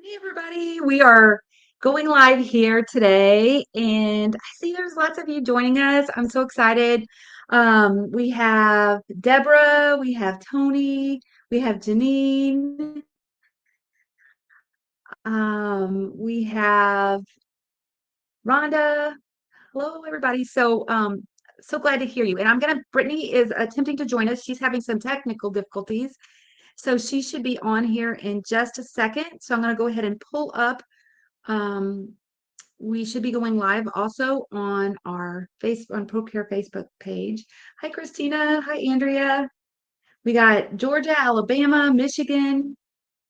Hey everybody, we are going live here today, and I see there's lots of you joining us. I'm so excited. We have Deborah, we have Tony, we have Janine, we have Rhonda. Hello, everybody. So glad to hear you. And Brittany is attempting to join us. She's having some technical difficulties, so she should be on here in just a second. So I'm gonna go ahead and pull up. Um, We should be going live also on our on ProCare Facebook page. Hi, Christina. Hi, Andrea. We got Georgia, Alabama, Michigan,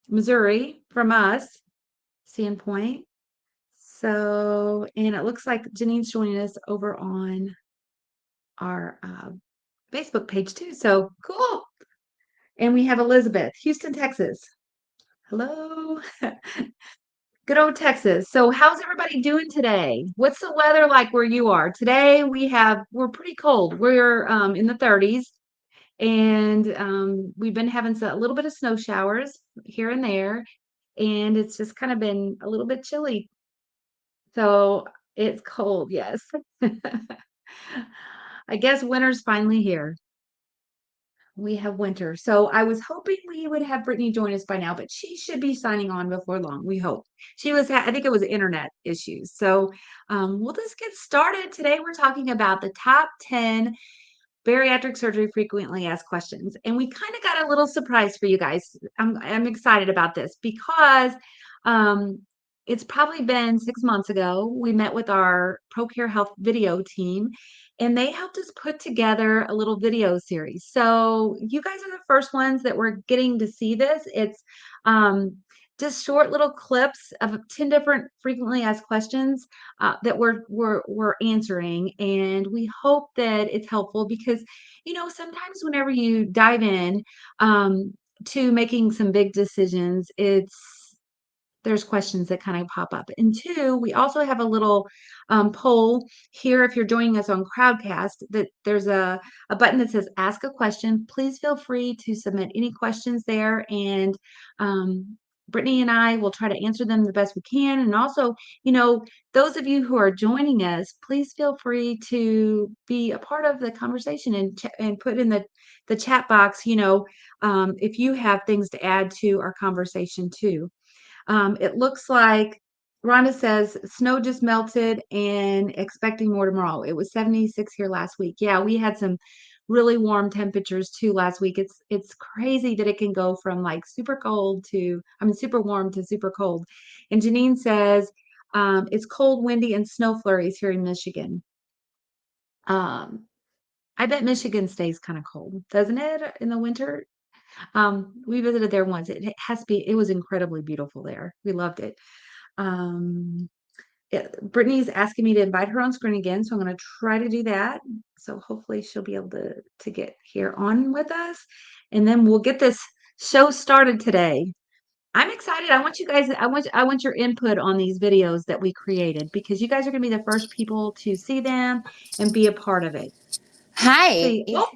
Missouri from us, Sandpoint. So, and it looks like Janine's joining us over on our Facebook page too. So cool. And we have Elizabeth, Houston, Texas. Hello. Good old Texas. So how's everybody doing today? What's the weather like where you are? Today we're pretty cold. We're in the 30s, and we've been having a little bit of snow showers here and there, and it's just kind of been a little bit chilly. So it's cold, yes. I guess winter's finally here. We have winter. So I was hoping we would have Brittany join us by now, but she should be signing on before long. We hope. I think it was internet issues. So we'll just get started. Today we're talking about the top 10 bariatric surgery frequently asked questions. And we kind of got a little surprise for you guys. I'm excited about this because um, it's probably been 6 months ago. We met with our ProCare Health video team, and they helped us put together a little video series. So you guys are the first ones that we're getting to see this. It's just short little clips of 10 different frequently asked questions that we're answering, and we hope that it's helpful because sometimes whenever you dive in to making some big decisions, there's questions that kind of pop up. And two, we also have a little poll here. If you're joining us on Crowdcast, that there's a button that says ask a question. Please feel free to submit any questions there, and Brittany and I will try to answer them the best we can. And also, those of you who are joining us, please feel free to be a part of the conversation and put in the chat box, if you have things to add to our conversation too. It looks like Rhonda says snow just melted and expecting more tomorrow. It was 76 here last week. Yeah, we had some really warm temperatures too last week. It's crazy that it can go from like super warm to super cold. And Janine says it's cold, windy, and snow flurries here in Michigan. I bet Michigan stays kind of cold, doesn't it, in the winter? We visited there once. It was incredibly beautiful there. We loved it. Um, Brittany's asking me to invite her on screen again, so I'm going to try to do that. So hopefully she'll be able to get here on with us, and then we'll get this show started today. I'm excited. I want your input on these videos that we created because you guys are going to be the first people to see them and be a part of it. Hi. See, oh,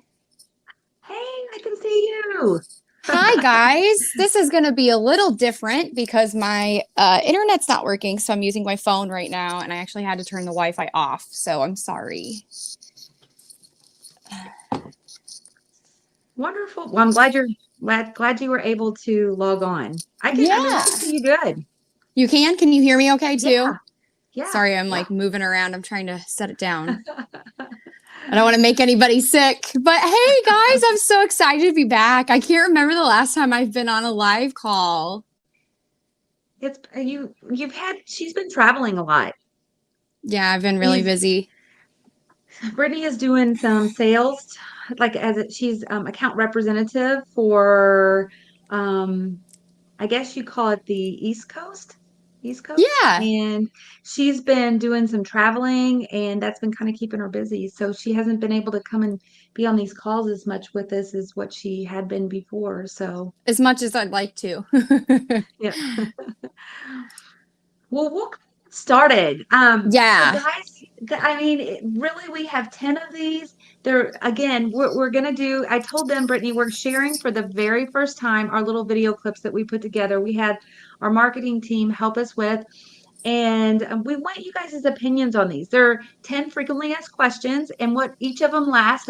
hey, I can see you. Hi, guys. This is going to be a little different because my internet's not working. So I'm using my phone right now, and I actually had to turn the Wi-Fi off. So I'm sorry. Wonderful. Well, I'm glad you were able to log on. I mean, I Yeah. can see you good. You can? Can you hear me okay, Yeah, too? yeah, Sorry, I'm yeah. like moving around. I'm trying to set it down. I don't want to make anybody sick. But hey, guys, I'm so excited to be back. I can't remember the last time I've been on a live call. She's been traveling a lot. Yeah, I've been really She's busy. Brittany is doing some sales, she's account representative for, um, I guess you call it the East Coast, Yeah. and she's been doing some traveling, and that's been kind of keeping her busy. So she hasn't been able to come and be on these calls as much with us as what she had been before. So As much as I'd like to. yeah. Well, we'll get started. So Yeah. guys, I mean, really, we have 10 of these. They're, again, we're going to do, I told them, Brittany, we're sharing for the very first time our little video clips that we put together. We had our marketing team help us with, and we want you guys' opinions on these. There are 10 frequently asked questions, and what each of them lasts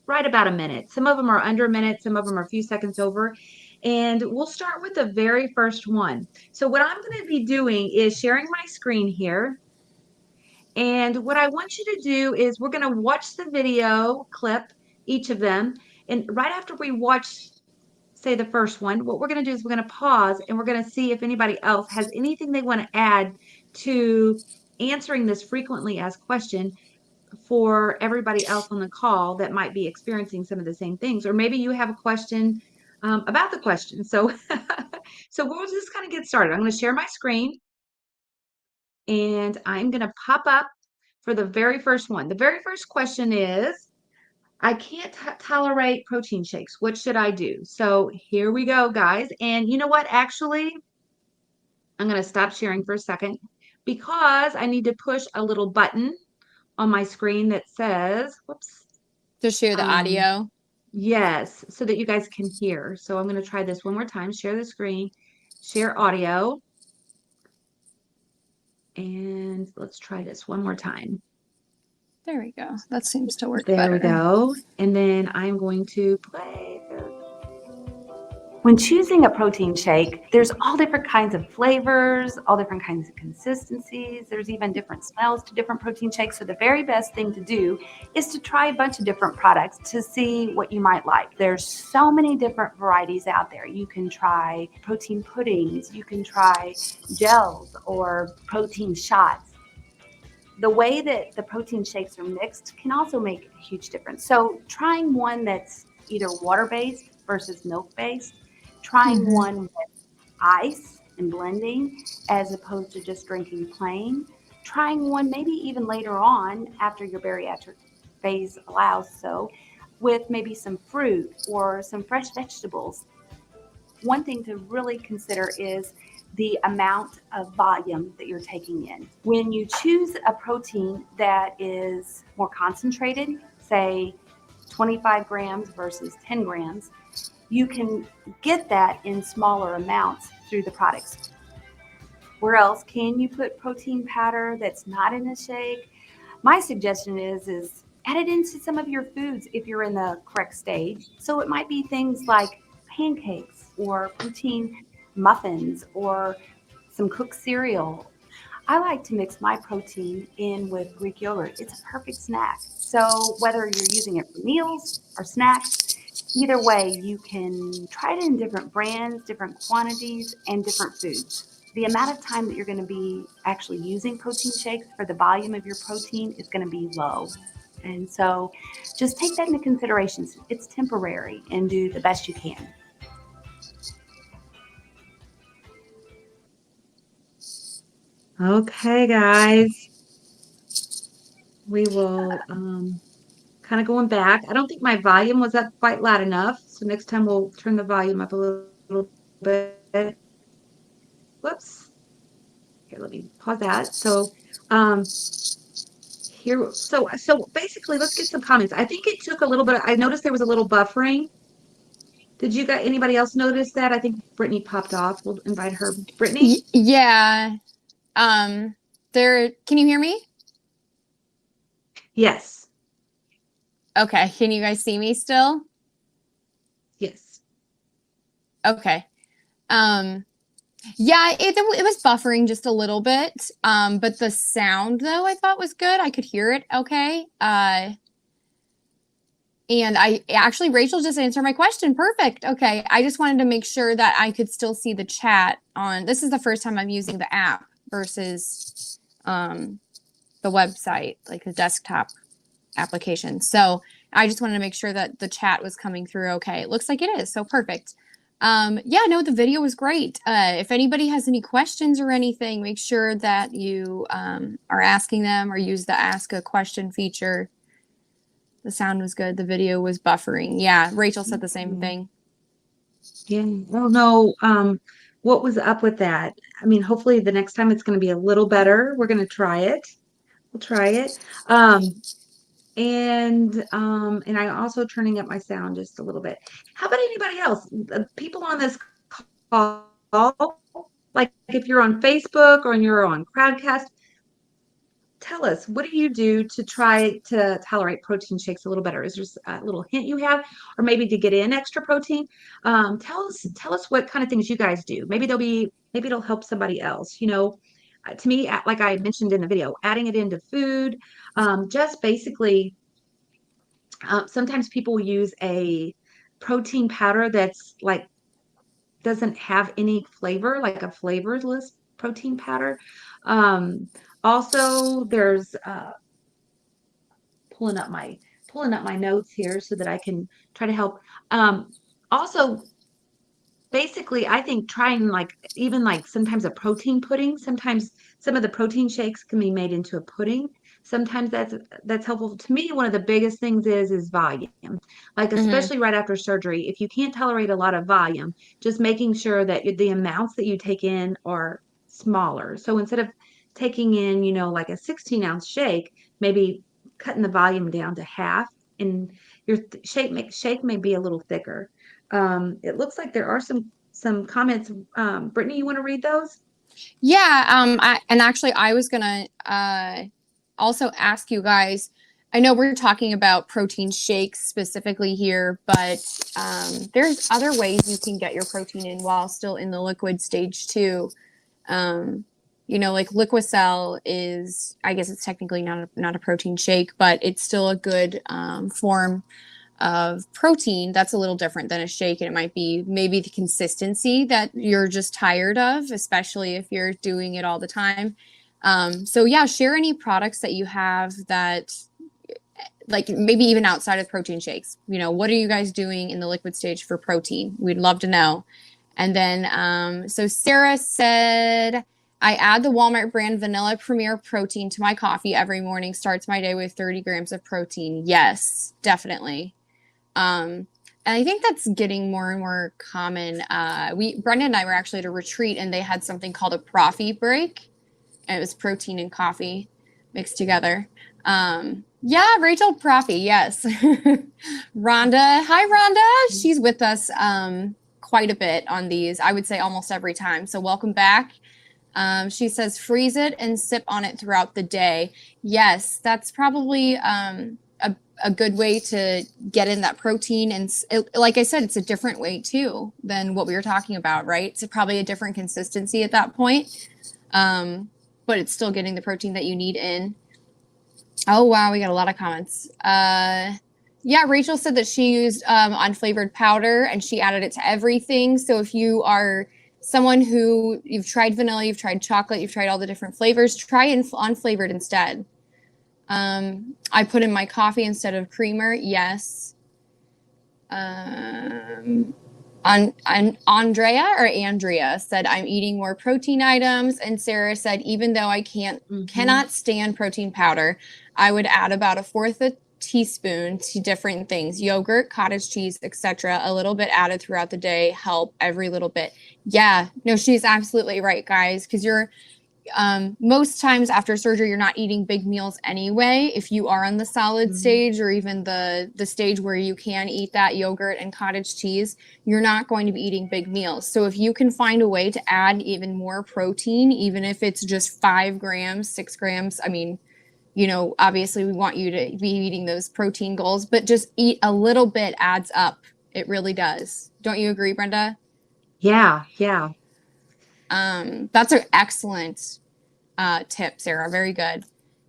right about a minute. Some of them are under a minute, some of them are a few seconds over. And we'll start with the very first one. So what I'm going to be doing is sharing my screen here. And what I want you to do is we're going to watch the video clip, each of them. And right after we watch, say, the first one, what we're going to do is we're going to pause and we're going to see if anybody else has anything they want to add to answering this frequently asked question for everybody else on the call that might be experiencing some of the same things. Or maybe you have a question about the question. So, so we'll just kind of get started. I'm going to share my screen and I'm going to pop up for the very first one. The very first question is, I can't tolerate protein shakes. What should I do? So here we go, guys. And you know what? Actually, I'm going to stop sharing for a second because I need to push a little button on my screen that says, whoops, Just share the audio. yes, so that you guys can hear. So I'm going to try this one more time. Share the screen, share audio. And let's try this one more time. There we go. That seems to work There better. we go. And then I'm going to play. When choosing a protein shake, there's all different kinds of flavors, all different kinds of consistencies. There's even different smells to different protein shakes. So the very best thing to do is to try a bunch of different products to see what you might like. There's so many different varieties out there. You can try protein puddings, you can try gels or protein shots. The way that the protein shakes are mixed can also make a huge difference. So trying one that's either water-based versus milk-based, trying one with ice and blending as opposed to just drinking plain, trying one maybe even later on after your bariatric phase allows so, with maybe some fruit or some fresh vegetables. One thing to really consider is the amount of volume that you're taking in. When you choose a protein that is more concentrated, say 25 grams versus 10 grams, you can get that in smaller amounts through the products. Where else can you put protein powder that's not in a shake? My suggestion is add it into some of your foods if you're in the correct stage. So it might be things like pancakes or protein muffins or some cooked cereal. I like to mix my protein in with Greek yogurt. It's a perfect snack. So whether you're using it for meals or snacks, either way, you can try it in different brands, different quantities, and different foods. The amount of time that you're going to be actually using protein shakes for the volume of your protein is going to be low. And so just take that into consideration. It's temporary and do the best you can. Okay, guys. We will kind of going back. I don't think my volume was up quite loud enough. So next time we'll turn the volume up a little bit. Whoops. Here, let me pause that. So here, so basically let's get some comments. I think it took a little bit. I noticed there was a little buffering. Did you got anybody else notice that? I think Brittany popped off. We'll invite her. Brittany? Yeah. There, can you hear me? Yes. Okay. Can you guys see me still? Yes. Okay. Yeah, it was buffering just a little bit. But the sound though I thought was good. I could hear it okay. And Rachel just answered my question. Perfect. Okay. I just wanted to make sure that I could still see the chat on. This is the first time I'm using the app versus the website, like the desktop application. So I just wanted to make sure that the chat was coming through okay. It looks like it is. So perfect. Yeah, no, the video was great. If anybody has any questions or anything, make sure that you are asking them or use the ask a question feature. The sound was good. The video was buffering. Yeah, Rachel said the same thing. Yeah. Well, no, what was up with that. I mean, hopefully the next time it's going to be a little better. We're going to try it. We'll try it. And I also turning up my sound just a little bit. How about anybody else? People on this call, like if you're on Facebook or you're on Crowdcast, tell us, what do you do to try to tolerate protein shakes a little better? Is there a little hint you have, or maybe to get in extra protein? Tell us what kind of things you guys do. Maybe it'll help somebody else. To me, like I mentioned in the video, adding it into food, just basically. Sometimes people use a protein powder that's like doesn't have any flavor, like a flavorless protein powder. Um, Also, there's pulling up my pulling up my notes here so that I can try to help. Also, basically, I think trying like even like sometimes a protein pudding, sometimes some of the protein shakes can be made into a pudding. Sometimes that's helpful. To me, one of the biggest things is volume. Like Hmm. especially right after surgery, if you can't tolerate a lot of volume, just making sure that the amounts that you take in are smaller. So instead of taking in, like a 16-ounce shake, maybe cutting the volume down to half, and your shake may be a little thicker. It looks like there are some comments. Brittany, you want to read those? Yeah, and actually, I was gonna also ask you guys. I know we're talking about protein shakes specifically here, but there's other ways you can get your protein in while still in the liquid stage too. Um, like Liquicell is, I guess it's technically not a protein shake, but it's still a good form of protein that's a little different than a shake, and it might be maybe the consistency that you're just tired of, especially if you're doing it all the time. So yeah, share any products that you have that, like maybe even outside of protein shakes. What are you guys doing in the liquid stage for protein? We'd love to know. And then so Sarah said, I add the Walmart brand vanilla premier protein to my coffee every morning. Starts my day with 30 grams of protein. Yes, definitely. Um, and I think that's getting more and more common. Brenda and I were actually at a retreat, and they had something called a profi break, and it was protein and coffee mixed together. Yeah, Rachel Profi, yes. Rhonda, hi Rhonda. She's with us quite a bit on these. I would say almost every time. So welcome back. She says freeze it and sip on it throughout the day. Yes, that's probably a good way to get in that protein. And like I said, it's a different way too than what we were talking about, right? It's probably a different consistency at that point. But it's still getting the protein that you need in. Oh, wow. We got a lot of comments. Yeah, Rachel said that she used unflavored powder and she added it to everything. So if you are someone who you've tried vanilla, you've tried chocolate, you've tried all the different flavors, try unflavored instead. I put in my coffee instead of creamer. Yes. Andrea said, I'm eating more protein items. And Sarah said, even though I cannot stand protein powder, I would add about a fourth a teaspoon to different things, yogurt, cottage cheese, etc. A little bit added throughout the day, help every little bit. Yeah, no, she's absolutely right, guys, because you're most times after surgery, you're not eating big meals anyway. If you are on the solid stage or even the stage where you can eat that yogurt and cottage cheese, you're not going to be eating big meals. So if you can find a way to add even more protein, even if it's just 5 grams, 6 grams, I mean, obviously we want you to be eating those protein goals, but just eat a little bit adds up. It really does. Don't you agree, Brenda? Yeah, yeah. That's an excellent tip, Sarah. Very good.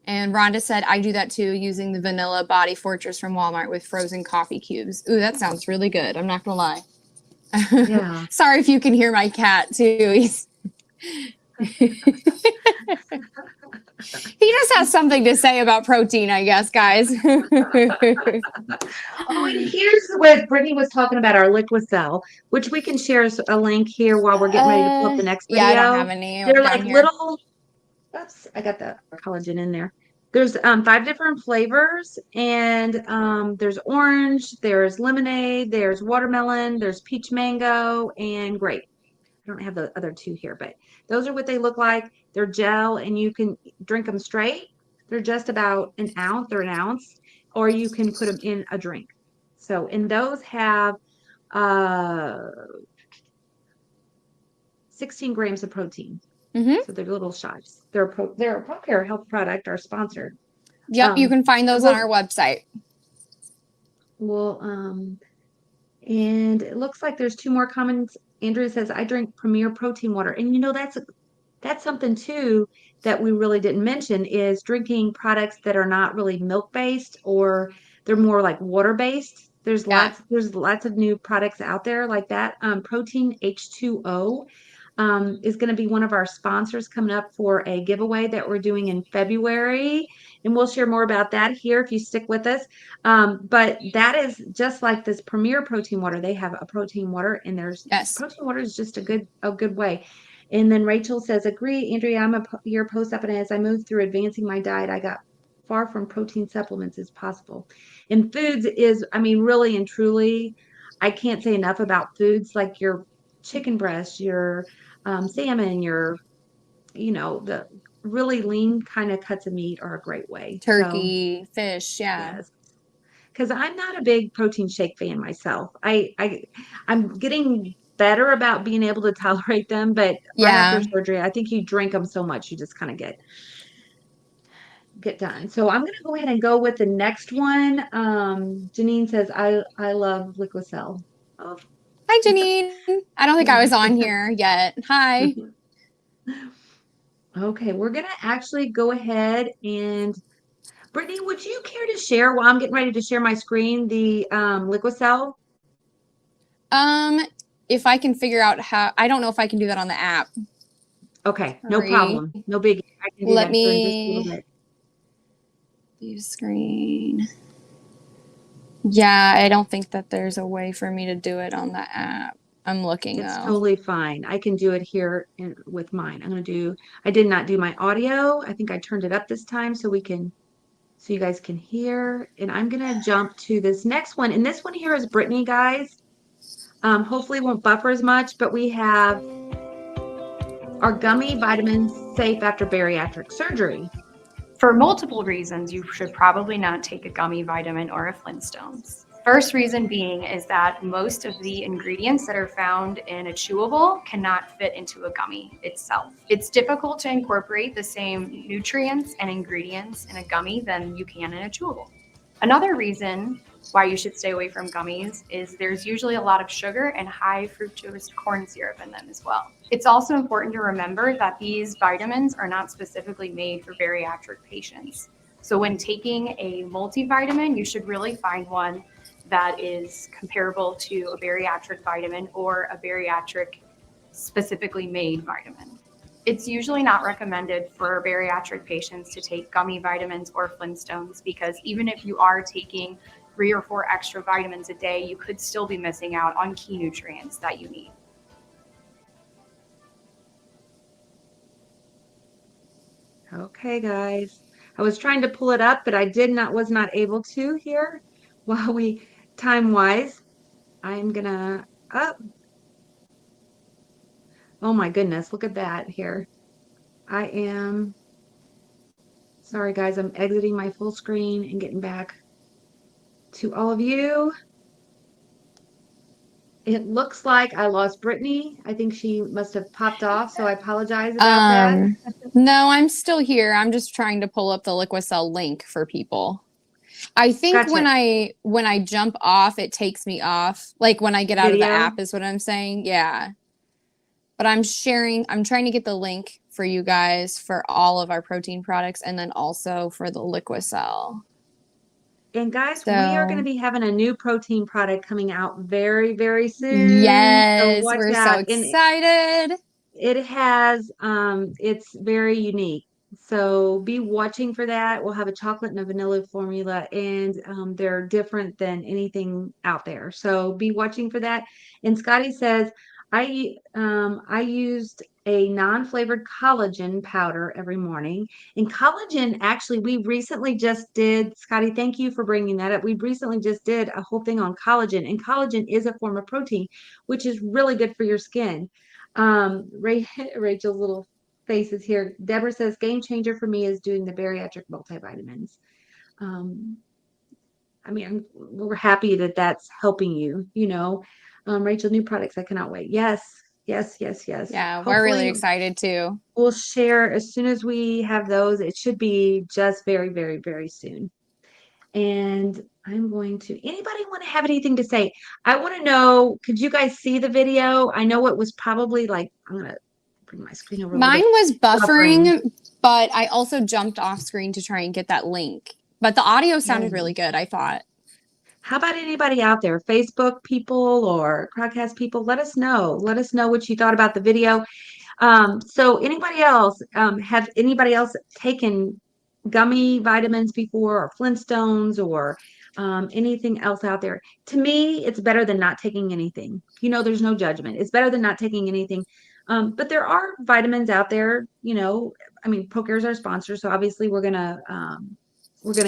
And Rhonda said, I do that too, using the vanilla body fortress from Walmart with frozen coffee cubes. Ooh, that sounds really good. I'm not going to lie. Yeah. Sorry if you can hear my cat too. He just has something to say about protein, I guess, guys. Oh, and here's what Brittany was talking about, our Liquicell, which we can share a link here while we're getting ready to pull up the next Yeah, I don't have video. any They're down like here. little, oops, I got the collagen in there. There's 5 different flavors, and there's orange, there's lemonade, there's watermelon, there's peach mango, and grape. I don't have the other two here, but those are what they look like. They're gel and you can drink them straight. They're just about an ounce or an ounce, or you can put them in a drink. So, and those have uh 16 grams of protein. Mm-hmm. So they're little shots. They're a ProCare health product, our sponsor. Yep, you can find those on our Well, website. well, and it looks like there's two more comments. Andrew says, I drink Premier Protein Water. And that's something too that we really didn't mention is drinking products that are not really milk based or they're more like water based. Yeah. There's lots of new products out there like that. Protein H2O is going to be one of our sponsors coming up for a giveaway that we're doing in February. And we'll share more about that here if you stick with us. But that is just like this Premier Protein Water. They have a protein water, and there's Yes. protein water is just a good way. And then Rachel says, agree, Andrea, I'm a year post-op, and as I moved through advancing my diet, I got far from protein supplements as possible. And foods is, I mean, really and truly, I can't say enough about foods like your chicken breast, your salmon, the really lean kind of cuts of meat are a great way. So, Turkey, fish, yeah. yes, because I'm not a big protein shake fan myself. I'm getting better about being able to tolerate them, but right after Yeah. surgery, I think you drink them so much you just kind of get done. So I'm gonna go ahead and go with the next one. Janine says I love Liquicell. Oh, Hi, Janine. I don't think I was on here yet. Hi. okay, we're gonna actually go ahead and Brittany, would you care to share while I'm getting ready to share my screen the Liquicell? Um, if I can figure out how, I don't know if I can do that on the app. Okay, no Sorry. problem. No biggie. I can do Let that here in just a little me bit. view screen. Yeah, I don't think that there's a way for me to do it on the app. I'm looking It's though. totally fine. I can do it here with mine. I did not do my audio. I think I turned it up this time so you guys can hear. And I'm gonna jump to this next one. And this one here is Brittany, guys. Hopefully it won't buffer as much, but we have our gummy vitamins safe after bariatric surgery. For multiple reasons, you should probably not take a gummy vitamin or a Flintstones. First reason being is that most of the ingredients that are found in a chewable cannot fit into a gummy itself. It's difficult to incorporate the same nutrients and ingredients in a gummy than you can in a chewable. Another reason why you should stay away from gummies is there's usually a lot of sugar and high fructose corn syrup in them as well. It's also important to remember that these vitamins are not specifically made for bariatric patients. So when taking a multivitamin, you should really find one that is comparable to a bariatric vitamin or a bariatric specifically made vitamin. It's usually not recommended for bariatric patients to take gummy vitamins or Flintstones because even if you are taking 3 or 4 extra vitamins a day, you could still be missing out on key nutrients that you need. Okay, guys. I was trying to pull it up, but was not able to here while time-wise. I'm gonna up. Oh my goodness, look at that here. Sorry guys, I'm exiting my full screen and getting back to all of you. It looks like I lost Brittany. I think she must have popped off, so I apologize about that. No, I'm still here. I'm just trying to pull up the Liquicell link for people. I think Gotcha. when I jump off, it takes me off. Like when I get out of the Video? app is what I'm saying. Yeah. But I'm trying to get the link for you guys for all of our protein products and then also for the Liquicell. And guys, we are going to be having a new protein product coming out very, very soon. Yes, so we're so excited. It's very unique. So be watching for that. We'll have a chocolate and a vanilla formula, and they're different than anything out there. So be watching for that. And Scotty says, I used a non-flavored collagen powder every morning. And collagen, actually, we recently just did, Scotty, thank you for bringing that up. We recently just did a whole thing on collagen, and collagen is a form of protein, which is really good for your skin. Rachel's little faces here. Deborah says, game changer for me is doing the bariatric multivitamins. I mean, we're happy that that's helping you, you know. Rachel, new products, I cannot wait. Yes, yes, yes, yes. Yeah, we're really Hopefully excited too. we'll share as soon as we have those. It should be just very, very, very soon. And I'm going to, anybody want to have anything to say? I want to know, could you guys see the video? I know it was probably like, I'm going to bring my screen over a little Mine bit. was buffering, but I also jumped off screen to try and get that link. But the audio sounded Yeah. really good, I thought. How about anybody out there, Facebook people or Crowdcast people? Let us know. Let us know what you thought about the video. So anybody else, have anybody else taken gummy vitamins before or Flintstones or anything else out there? To me, it's better than not taking anything. You know, there's no judgment. It's better than not taking anything. But there are vitamins out there, you know, I mean, Procare is our sponsor, so obviously we're gonna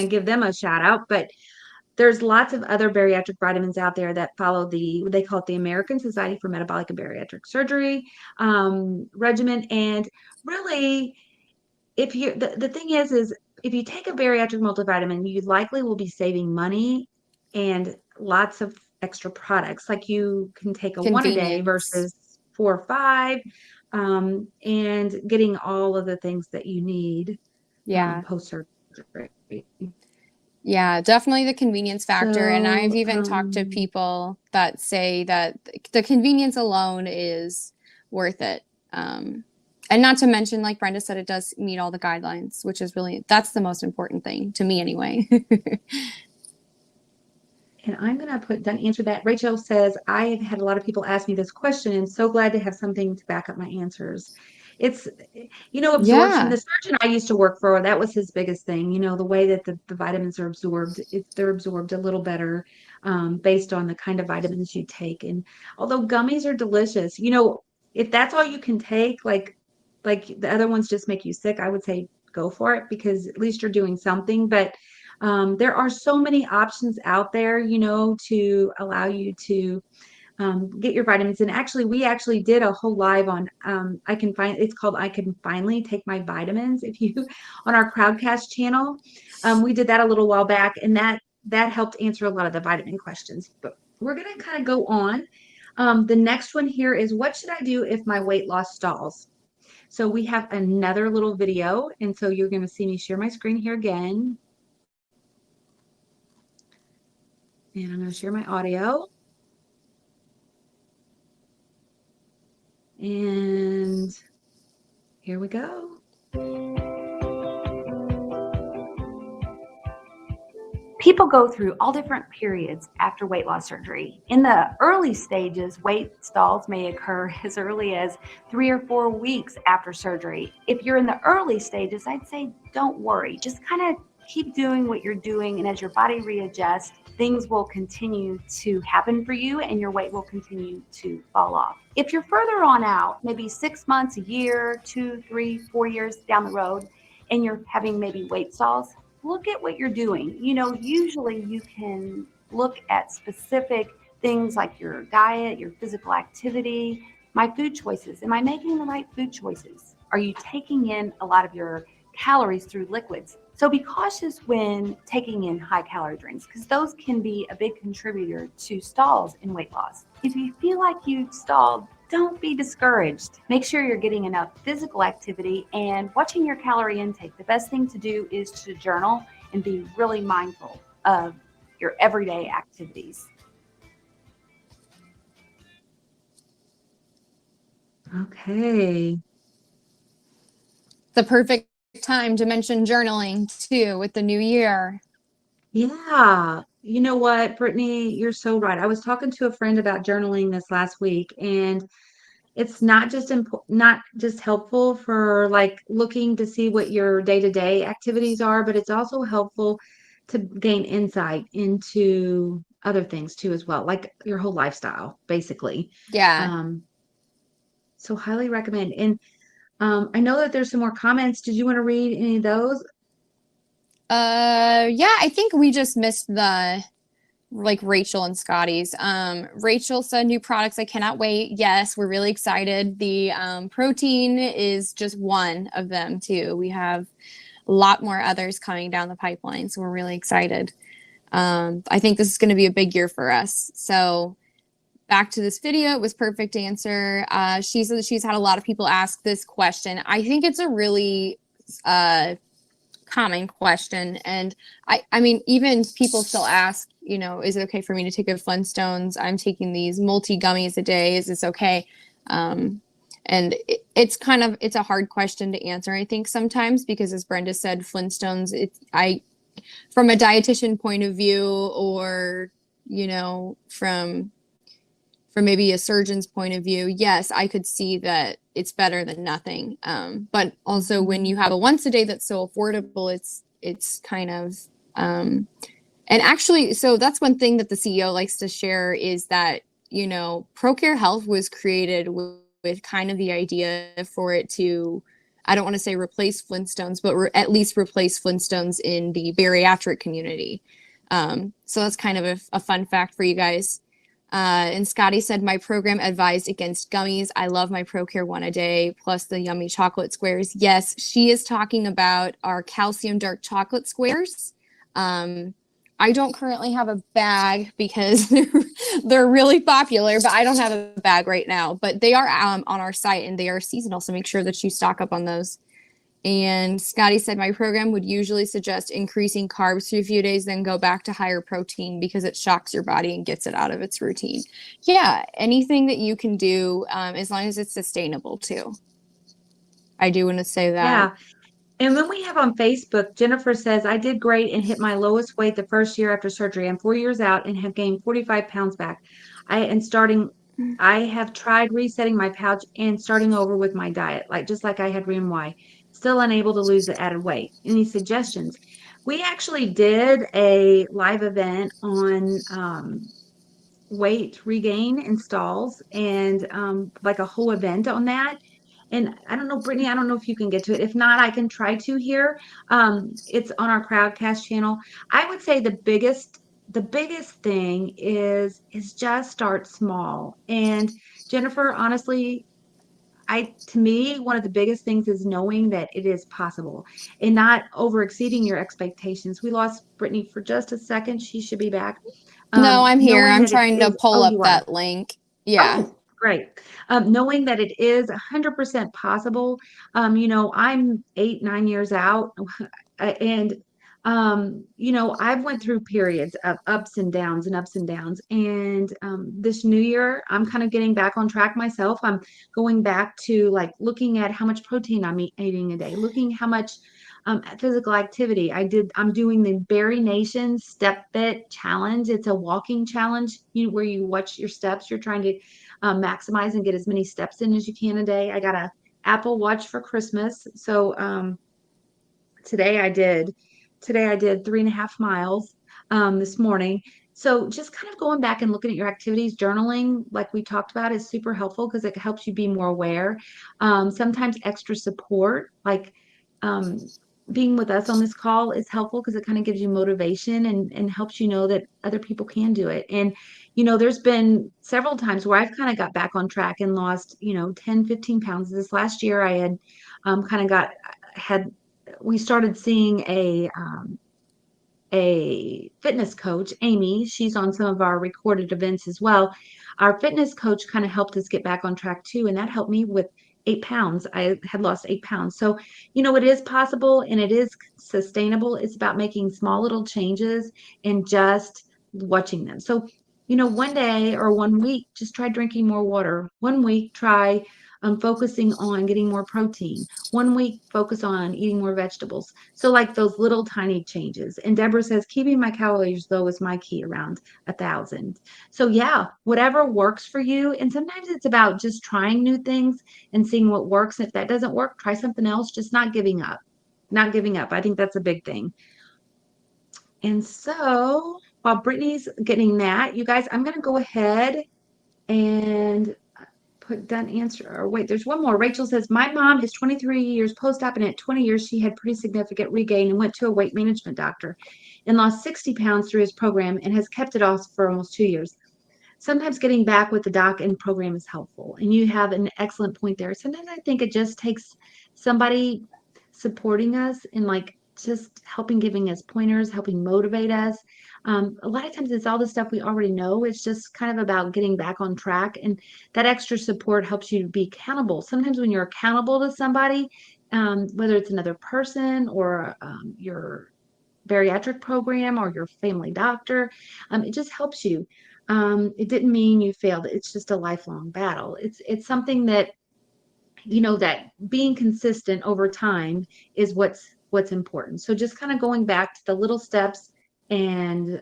give them a shout out, but there's lots of other bariatric vitamins out there that follow they call it the American Society for Metabolic and Bariatric Surgery regimen. And really, if you the thing is if you take a bariatric multivitamin, you likely will be saving money and lots of extra products. Like you can take a one a day Convenience. versus 4 or 5, and getting all of the things that you need Yeah. post surgery. Yeah, definitely the convenience factor. And I've So, even talked to people that say that the convenience alone is worth it. And not to mention, like Brenda said, it does meet all the guidelines, which is really, that's the most important thing to me anyway. And I'm going to answer that. Rachel says, I have had a lot of people ask me this question and so glad to have something to back up my answers. It's, you know, absorption. Yeah. The surgeon I used to work for, that was his biggest thing. You know, the way that the vitamins are absorbed, they're absorbed a little better based on the kind of vitamins you take. And although gummies are delicious, you know, if that's all you can take, like the other ones just make you sick, I would say go for it because at least you're doing something. But there are so many options out there, you know, to allow you to get your vitamins. And actually, we actually did a whole live on it's called I Can Finally Take My Vitamins. If you on our Crowdcast channel, we did that a little while back, and that helped answer a lot of the vitamin questions. But we're gonna kind of go on. The next one here is what should I do if my weight loss stalls? So we have another little video, and so you're going to see me share my screen here again. And I'm going to share my audio. And here we go. People go through all different periods after weight loss surgery. In the early stages, weight stalls may occur as early as 3 or 4 weeks after surgery. If you're in the early stages, I'd say don't worry. Just kind of keep doing what you're doing, and as your body readjusts, things will continue to happen for you and your weight will continue to fall off. If you're further on out, maybe 6 months, a year, 2, 3, 4 years down the road, and you're having maybe weight stalls, look at what you're doing. You know, usually you can look at specific things like your diet, your physical activity, my food choices. Am I making the right food choices? Are you taking in a lot of your calories through liquids? So be cautious when taking in high calorie drinks because those can be a big contributor to stalls in weight loss. If you feel like you've stalled, don't be discouraged. Make sure you're getting enough physical activity and watching your calorie intake. The best thing to do is to journal and be really mindful of your everyday activities. Okay. The perfect time to mention journaling too with the new year. Yeah. You know what, Brittany, you're so right. I was talking to a friend about journaling this last week, and it's not just helpful for like looking to see what your day-to-day activities are, but it's also helpful to gain insight into other things too as well, like your whole lifestyle, basically. Yeah. So highly recommend. And I know that there's some more comments. Did you want to read any of those? Yeah, I think we just missed the like Rachel and Scotty's. Rachel said new products. I cannot wait. Yes, we're really excited. The protein is just one of them too. We have a lot more others coming down the pipeline, so we're really excited. I think this is going to be a big year for us. So back to this video, it was perfect answer. She said that she's had a lot of people ask this question. I think it's a really common question. And I mean, even people still ask, you know, is it okay for me to take a Flintstones? I'm taking these multi gummies a day. Is this okay? And it's a hard question to answer, I think, sometimes, because as Brenda said, Flintstones, from a dietitian point of view, or, you know, from maybe a surgeon's point of view, yes, I could see that it's better than nothing. But also when you have a once a day that's so affordable, it's kind of, and actually, so that's one thing that the CEO likes to share is that, you know, ProCare Health was created with kind of the idea for it to, I don't want to say replace Flintstones, but at least replace Flintstones in the bariatric community. So that's kind of a fun fact for you guys. And Scotty said, my program advised against gummies. I love my ProCare one a day, plus the yummy chocolate squares. Yes, she is talking about our calcium dark chocolate squares. I don't currently have a bag because they're really popular, but I don't have a bag right now. But they are on our site and they are seasonal, so make sure that you stock up on those. And Scotty said, my program would usually suggest increasing carbs for a few days, then go back to higher protein because it shocks your body and gets it out of its routine. Yeah, anything that you can do, as long as it's sustainable too. I do want to say that. Yeah. And then we have on Facebook, Jennifer says, I did great and hit my lowest weight the first year after surgery. I'm 4 years out and have gained 45 pounds back. I have tried resetting my pouch and starting over with my diet, just like I had Roux-en-Y. Still unable to lose the added weight. Any suggestions? We actually did a live event on weight regain in stalls, and like a whole event on that. And I don't know, Brittany, I don't know if you can get to it. If not, I can try to here. It's on our Crowdcast channel. I would say the biggest thing is just start small. And Jennifer, honestly, to me, one of the biggest things is knowing that it is possible and not over exceeding your expectations. We lost Brittany for just a second. She should be back. No, I'm here. Knowing I'm that it trying to is- pull oh, up you are. that link. Yeah. Oh, great. Knowing that it is 100% possible. You know, I'm 8, 9 years out, and you know, I've went through periods of ups and downs and ups and downs. And this new year, I'm kind of getting back on track myself. I'm going back to like looking at how much protein I'm eating a day, looking how much physical activity I'm doing the Berry Nation Step Fit Challenge. It's a walking challenge where you watch your steps. You're trying to maximize and get as many steps in as you can a day. I got a Apple Watch for Christmas. So today I did 3.5 miles this morning. So just kind of going back and looking at your activities, journaling, like we talked about, is super helpful because it helps you be more aware. Sometimes extra support, like being with us on this call, is helpful because it kind of gives you motivation and helps you know that other people can do it. And, you know, there's been several times where I've kind of got back on track and lost, you know, 10, 15 pounds. This last year I had we started seeing a fitness coach, Amy. She's on some of our recorded events as well. Our fitness coach kind of helped us get back on track too, and that helped me with 8 pounds. I had lost 8 pounds. So, you know, it is possible and it is sustainable. It's about making small little changes and just watching them. So, you know, one day or 1 week, just try drinking more water. 1 week, try focusing on getting more protein. 1 week, focus on eating more vegetables. So like those little tiny changes. And Deborah says, keeping my calories low is my key, around 1,000. So yeah, whatever works for you. And sometimes it's about just trying new things and seeing what works. If that doesn't work, try something else, just not giving up. Not giving up. I think that's a big thing. And so while Brittany's getting that, you guys, I'm going to go ahead and put done answer, or wait, there's one more. Rachel says, my mom is 23 years post-op, and at 20 years, she had pretty significant regain and went to a weight management doctor and lost 60 pounds through his program and has kept it off for almost 2 years. Sometimes getting back with the doc and program is helpful. And you have an excellent point there. Sometimes I think it just takes somebody supporting us and like just helping, giving us pointers, helping motivate us. A lot of times it's all the stuff we already know. It's just kind of about getting back on track. And that extra support helps you to be accountable. Sometimes when you're accountable to somebody, whether it's another person or your bariatric program or your family doctor, it just helps you. It didn't mean you failed. It's just a lifelong battle. It's something that, you know, that being consistent over time is what's important. So just kind of going back to the little steps and,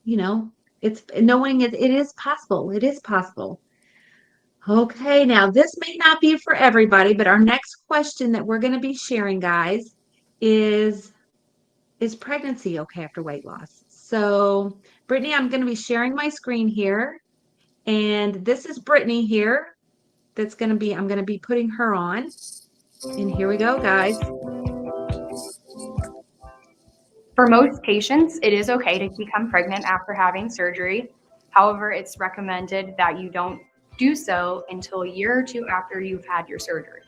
you know, it's knowing it is possible. It is possible. Okay, now this may not be for everybody, but our next question that we're going to be sharing, guys, is pregnancy okay after weight loss? So, Brittany, I'm going to be sharing my screen here, and this is Brittany here. I'm going to be putting her on. And here we go, guys. For most patients, it is okay to become pregnant after having surgery. However, it's recommended that you don't do so until a year or two after you've had your surgery.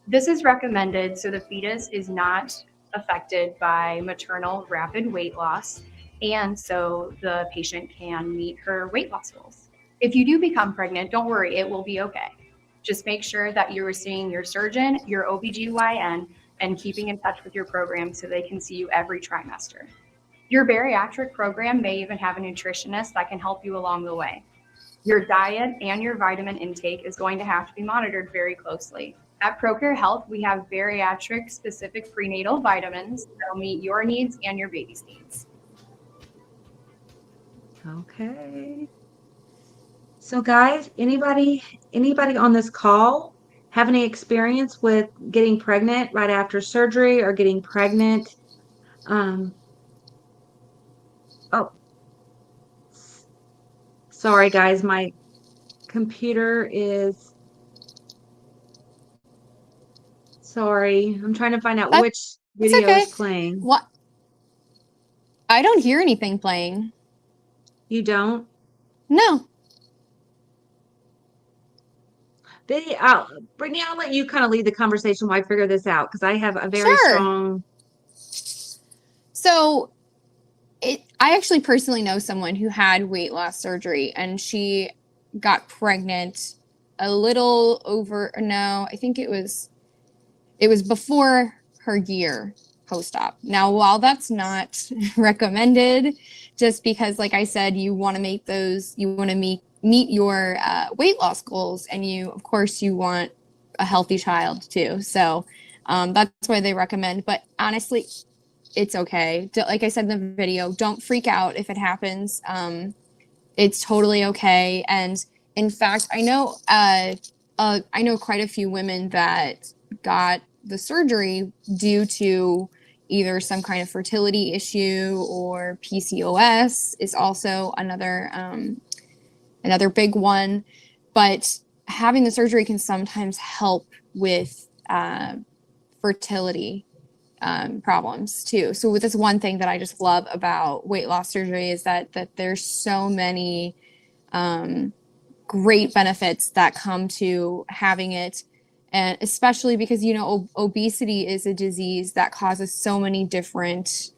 This is recommended so the fetus is not affected by maternal rapid weight loss, and so the patient can meet her weight loss goals. If you do become pregnant, don't worry, it will be okay. Just make sure that you're seeing your surgeon, your OBGYN, and keeping in touch with your program so they can see you every trimester. Your bariatric program may even have a nutritionist that can help you along the way. Your diet and your vitamin intake is going to have to be monitored very closely. At ProCare Health, we have bariatric specific prenatal vitamins that will meet your needs and your baby's needs. Okay. So guys, anybody on this call have any experience with getting pregnant right after surgery or getting pregnant? Oh, sorry guys, my computer is, sorry. I'm trying to find out which video okay. is playing. What? I don't hear anything playing. You don't? No. Brittany, I'll let you kind of lead the conversation while I figure this out because I have a very Sure. strong. So I actually personally know someone who had weight loss surgery, and she got pregnant a little over, no, I think it was before her year post-op. Now, while that's not recommended, just because, like I said, you want to meet your weight loss goals, and of course you want a healthy child too. So that's why they recommend. But honestly, it's okay. Like I said in the video, don't freak out if it happens. It's totally okay. And in fact, I know quite a few women that got the surgery due to either some kind of fertility issue, or PCOS is also another big one. But having the surgery can sometimes help with fertility problems too. So with this one thing that I just love about weight loss surgery is that there's so many great benefits that come to having it. And especially because, you know, obesity is a disease that causes so many different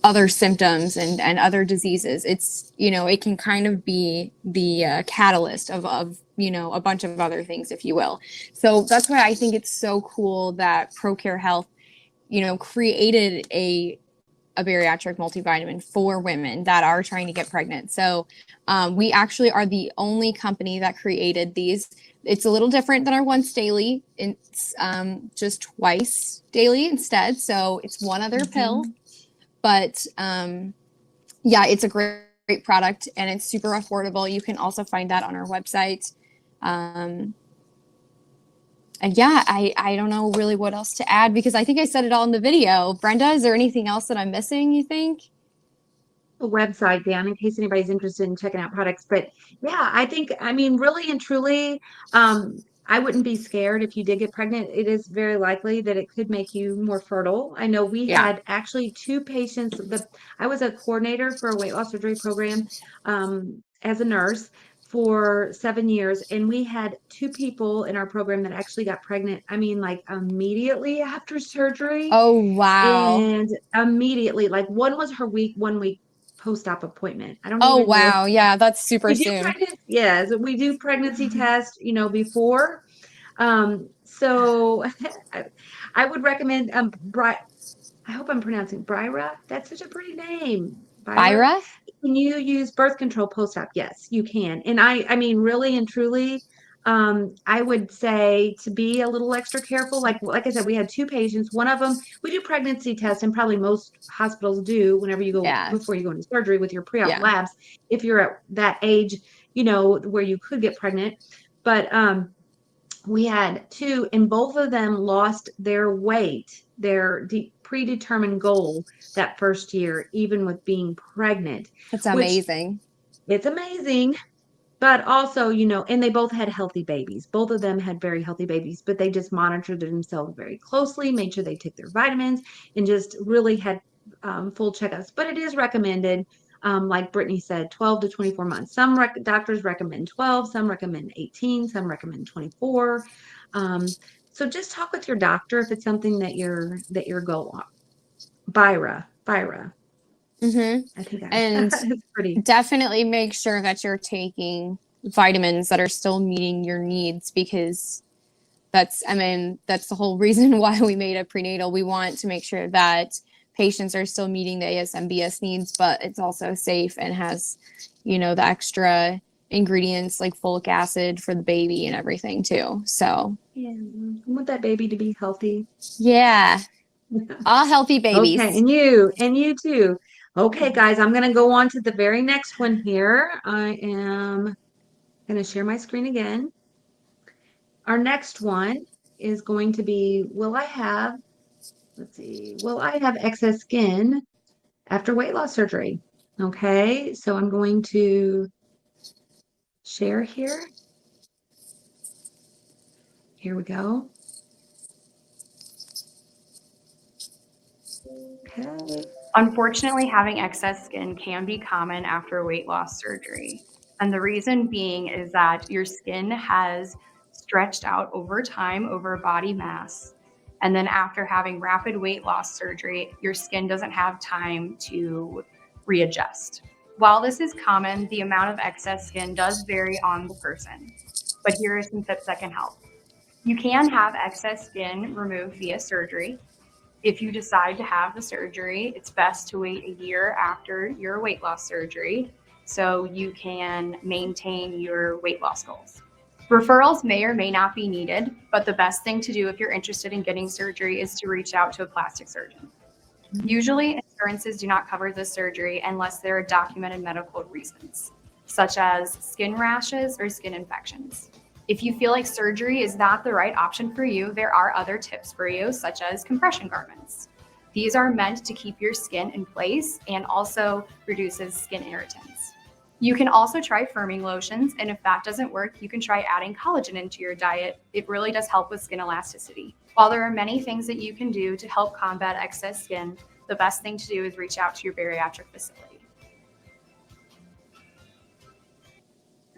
other symptoms and other diseases. It's, you know, it can kind of be the catalyst of, you know, a bunch of other things, if you will. So that's why I think it's so cool that ProCare Health, you know, created a bariatric multivitamin for women that are trying to get pregnant. So we actually are the only company that created these. It's a little different than our once daily. It's just twice daily instead. So it's one other pill. But yeah, it's a great product, and it's super affordable. You can also find that on our website. And yeah, I don't know really what else to add, because I think I said it all in the video. Brenda, is there anything else that I'm missing, you think? a website down in case anybody's interested in checking out products. But yeah, I mean, really and truly, I wouldn't be scared if you did get pregnant. It is very likely that it could make you more fertile. I know we Yeah. had actually two patients. I was a coordinator for a weight loss surgery program as a nurse for 7 years, and we had two people in our program that actually got pregnant. I mean, like immediately after surgery, Oh, wow. and immediately, like one was her 1 week post-op appointment. I don't Oh, even know if wow. Yeah, that's super we do soon. pregnancy, yes, we do pregnancy tests, before. So I, I would recommend I hope I'm pronouncing Bryra. That's such a pretty name. Byra. Byra? Can you use birth control post-op? Yes, you can. And I mean, really and truly, I would say to be a little extra careful. Like I said, we had two patients. One of them, we do pregnancy tests, and probably most hospitals do whenever you go Yeah. before you go into surgery with your pre-op Yeah. labs, if you're at that age, where you could get pregnant. But we had two, and both of them lost their weight, their predetermined goal that first year, even with being pregnant, That's which amazing. it's amazing. But also, and they both had healthy babies. Both of them had very healthy babies, but they just monitored themselves very closely, made sure they took their vitamins, and just really had full checkups. But it is recommended, like Brittany said, 12 to 24 months. Some doctors recommend 12, some recommend 18, some recommend 24. So just talk with your doctor if it's something that you're go on. Byra. I think And it's pretty. definitely make sure that you're taking vitamins that are still meeting your needs, because that's the whole reason why we made a prenatal. We want to make sure that patients are still meeting the ASMBS needs, but it's also safe and has, the extra ingredients like folic acid for the baby and everything too. So Yeah, I want that baby to be healthy. yeah, all healthy babies. Okay, and you too. Okay, guys, I'm going to go on to the very next one here. I am going to share my screen again. Our next one is going to be, will I have excess skin after weight loss surgery? Okay, so I'm going to share here. Here we go. Okay. Unfortunately, having excess skin can be common after weight loss surgery. And the reason being is that your skin has stretched out over time over body mass. And then after having rapid weight loss surgery, your skin doesn't have time to readjust. While this is common, the amount of excess skin does vary on the person. But here are some tips that can help. You can have excess skin removed via surgery. If you decide to have the surgery, it's best to wait a year after your weight loss surgery so you can maintain your weight loss goals. Referrals may or may not be needed, but the best thing to do if you're interested in getting surgery is to reach out to a plastic surgeon. Usually, insurances do not cover this surgery unless there are documented medical reasons, such as skin rashes or skin infections. If you feel like surgery is not the right option for you, there are other tips for you, such as compression garments. These are meant to keep your skin in place and also reduces skin irritants. You can also try firming lotions, and if that doesn't work, you can try adding collagen into your diet. It really does help with skin elasticity. While there are many things that you can do to help combat excess skin, the best thing to do is reach out to your bariatric facility.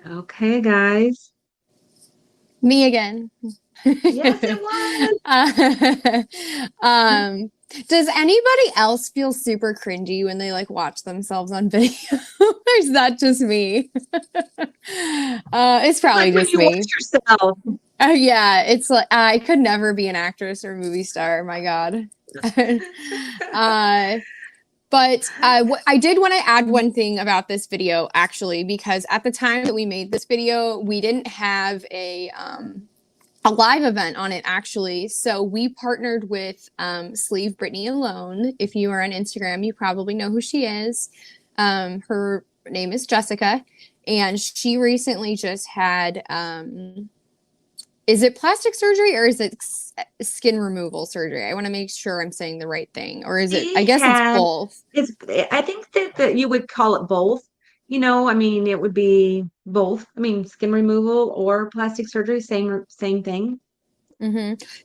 Okay, guys. Me again. Yes, it was. Does anybody else feel super cringy when they watch themselves on video? Or is that just me? It's probably Like when just you me. watch yourself. Yeah, it's like I could never be an actress or movie star. My God. But I did want to add one thing about this video, actually, because at the time that we made this video, we didn't have a live event on it, actually. So we partnered with Sleeve Brittany Alone. If you are on Instagram, you probably know who she is. Her name is Jessica, and she recently just had Is it plastic surgery or is it skin removal surgery? I want to make sure I'm saying the right thing. Or is it, I She guess it's had, both. I think that you would call it both. I mean, it would be both. I mean, skin removal or plastic surgery, same thing.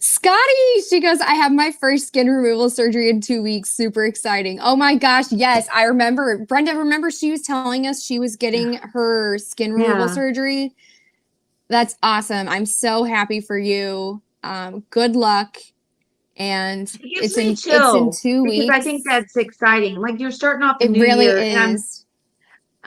Scotty, she goes, I have my first skin removal surgery in 2 weeks. Super exciting. Oh my gosh. Yes, I remember. Brenda, remember she was telling us she was getting her skin removal Yeah. surgery? That's awesome. I'm so happy for you. Good luck. And It gives it's me in 2 because I think weeks. that's exciting. Like you're starting off the It new really year, and is.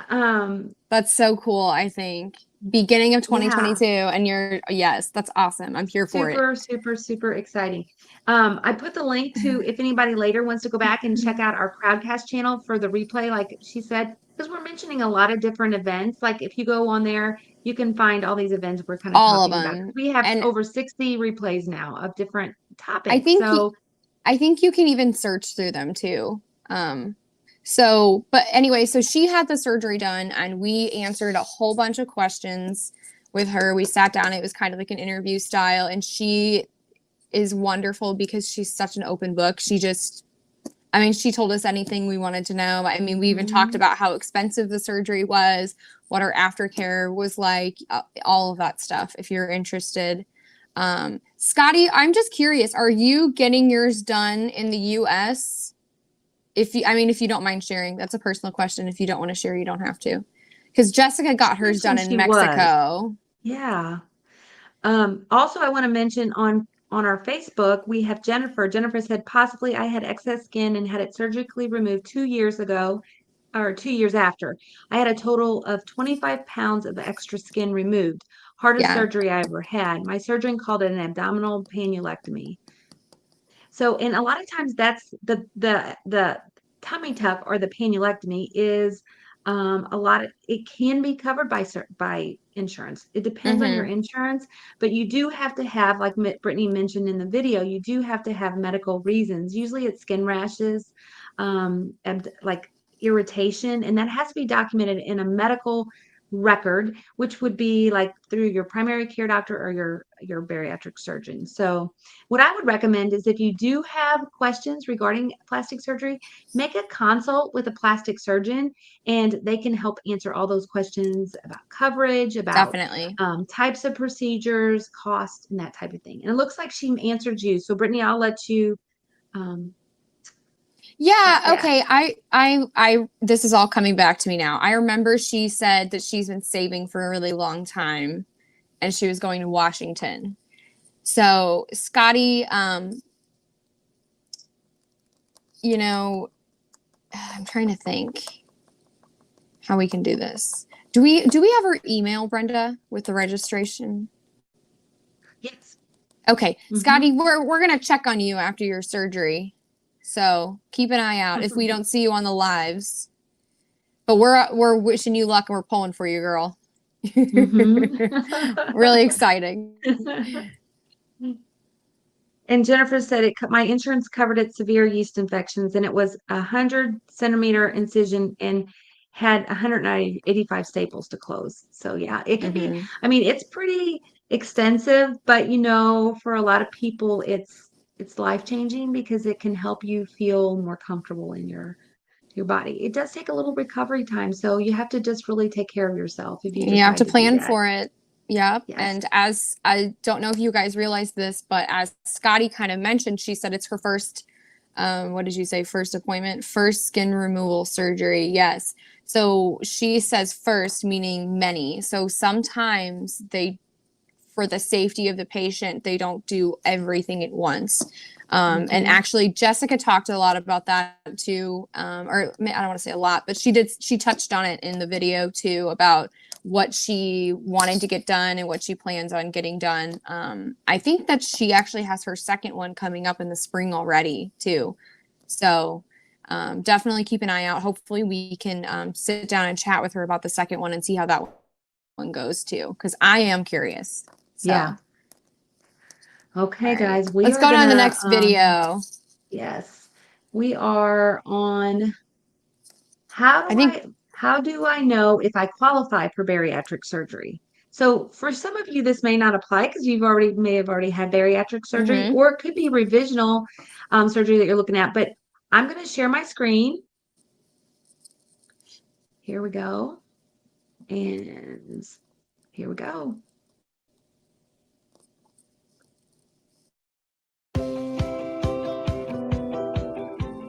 I'm That's so cool, I think. Beginning of yeah. 2022, and yes, that's awesome. I'm here for it. Super, super, super exciting. I put the link to if anybody later wants to go back and check out our Crowdcast channel for the replay, like she said, because we're mentioning a lot of different events. Like if you go on there, you can find all these events we're kind of All of talking about. them. We have And over 60 replays now of different I topics. think So I think you can even search through them too. But anyway, so she had the surgery done and we answered a whole bunch of questions with her. We sat down, it was kind of like an interview style, and she is wonderful because she's such an open book. She told us anything we wanted to know. I mean, we even talked about how expensive the surgery was, what her aftercare was like, all of that stuff, if you're interested. Scotty, I'm just curious, are you getting yours done in the US? If you don't mind sharing, that's a personal question. If you don't want to share, you don't have to. Because Jessica got hers done in Mexico. yeah. Also, I want to mention on our Facebook, we have Jennifer. Jennifer said, possibly I had excess skin and had it surgically removed 2 years ago, or 2 years after. I had a total of 25 pounds of extra skin removed. Hardest Yeah. surgery I ever had. My surgeon called it an abdominal panulectomy. So, and a lot of times that's the tummy tuck or the panulectomy is it can be covered by insurance. It depends on your insurance, but you do have to have, like Brittany mentioned in the video, you do have to have medical reasons. Usually it's skin rashes, and like irritation, and that has to be documented in a medical record, which would be like through your primary care doctor or your bariatric surgeon. So what I would recommend is if you do have questions regarding plastic surgery, make a consult with a plastic surgeon and they can help answer all those questions about coverage, about Definitely. types of procedures, cost, and that type of thing. And it looks like she answered you. So Brittany, I'll let you Yeah, okay. I this is all coming back to me now. I remember she said that she's been saving for a really long time and she was going to Washington. So, Scotty, I'm trying to think how we can do this. Do we have her email, Brenda, with the registration? Yes. Okay, Scotty, we're gonna check on you after your surgery. So keep an eye out if we don't see you on the lives. But we're wishing you luck and we're pulling for you, girl. Really exciting. And Jennifer said my insurance covered it severe yeast infections, and it was 100-centimeter incision and had 185 staples to close. So yeah, it can be. I mean, it's pretty extensive, but for a lot of people, it's life-changing because it can help you feel more comfortable in your body. It does take a little recovery time, so you have to just really take care of yourself if you have to decide plan do that. for it. Yep. Yes. And as I don't know if you guys realize this, but as Scotty kind of mentioned, she said it's her first, what did you say? First appointment, first skin removal surgery. Yes. So she says first, meaning many. So sometimes for the safety of the patient, they don't do everything at once. And actually Jessica talked a lot about that too. Or I don't want to say a lot, but she touched on it in the video too, about what she wanted to get done and what she plans on getting done. I think that she actually has her second one coming up in the spring already too. So definitely keep an eye out. Hopefully we can sit down and chat with her about the second one and see how that one goes too, because I am curious. So. Yeah. Okay, right, guys, let's go on to the next video. Yes, we are on how do I know if I qualify for bariatric surgery? So for some of you, this may not apply because may have already had bariatric surgery, Mhm. or it could be revisional surgery that you're looking at. But I'm going to share my screen. Here we go. And here we go.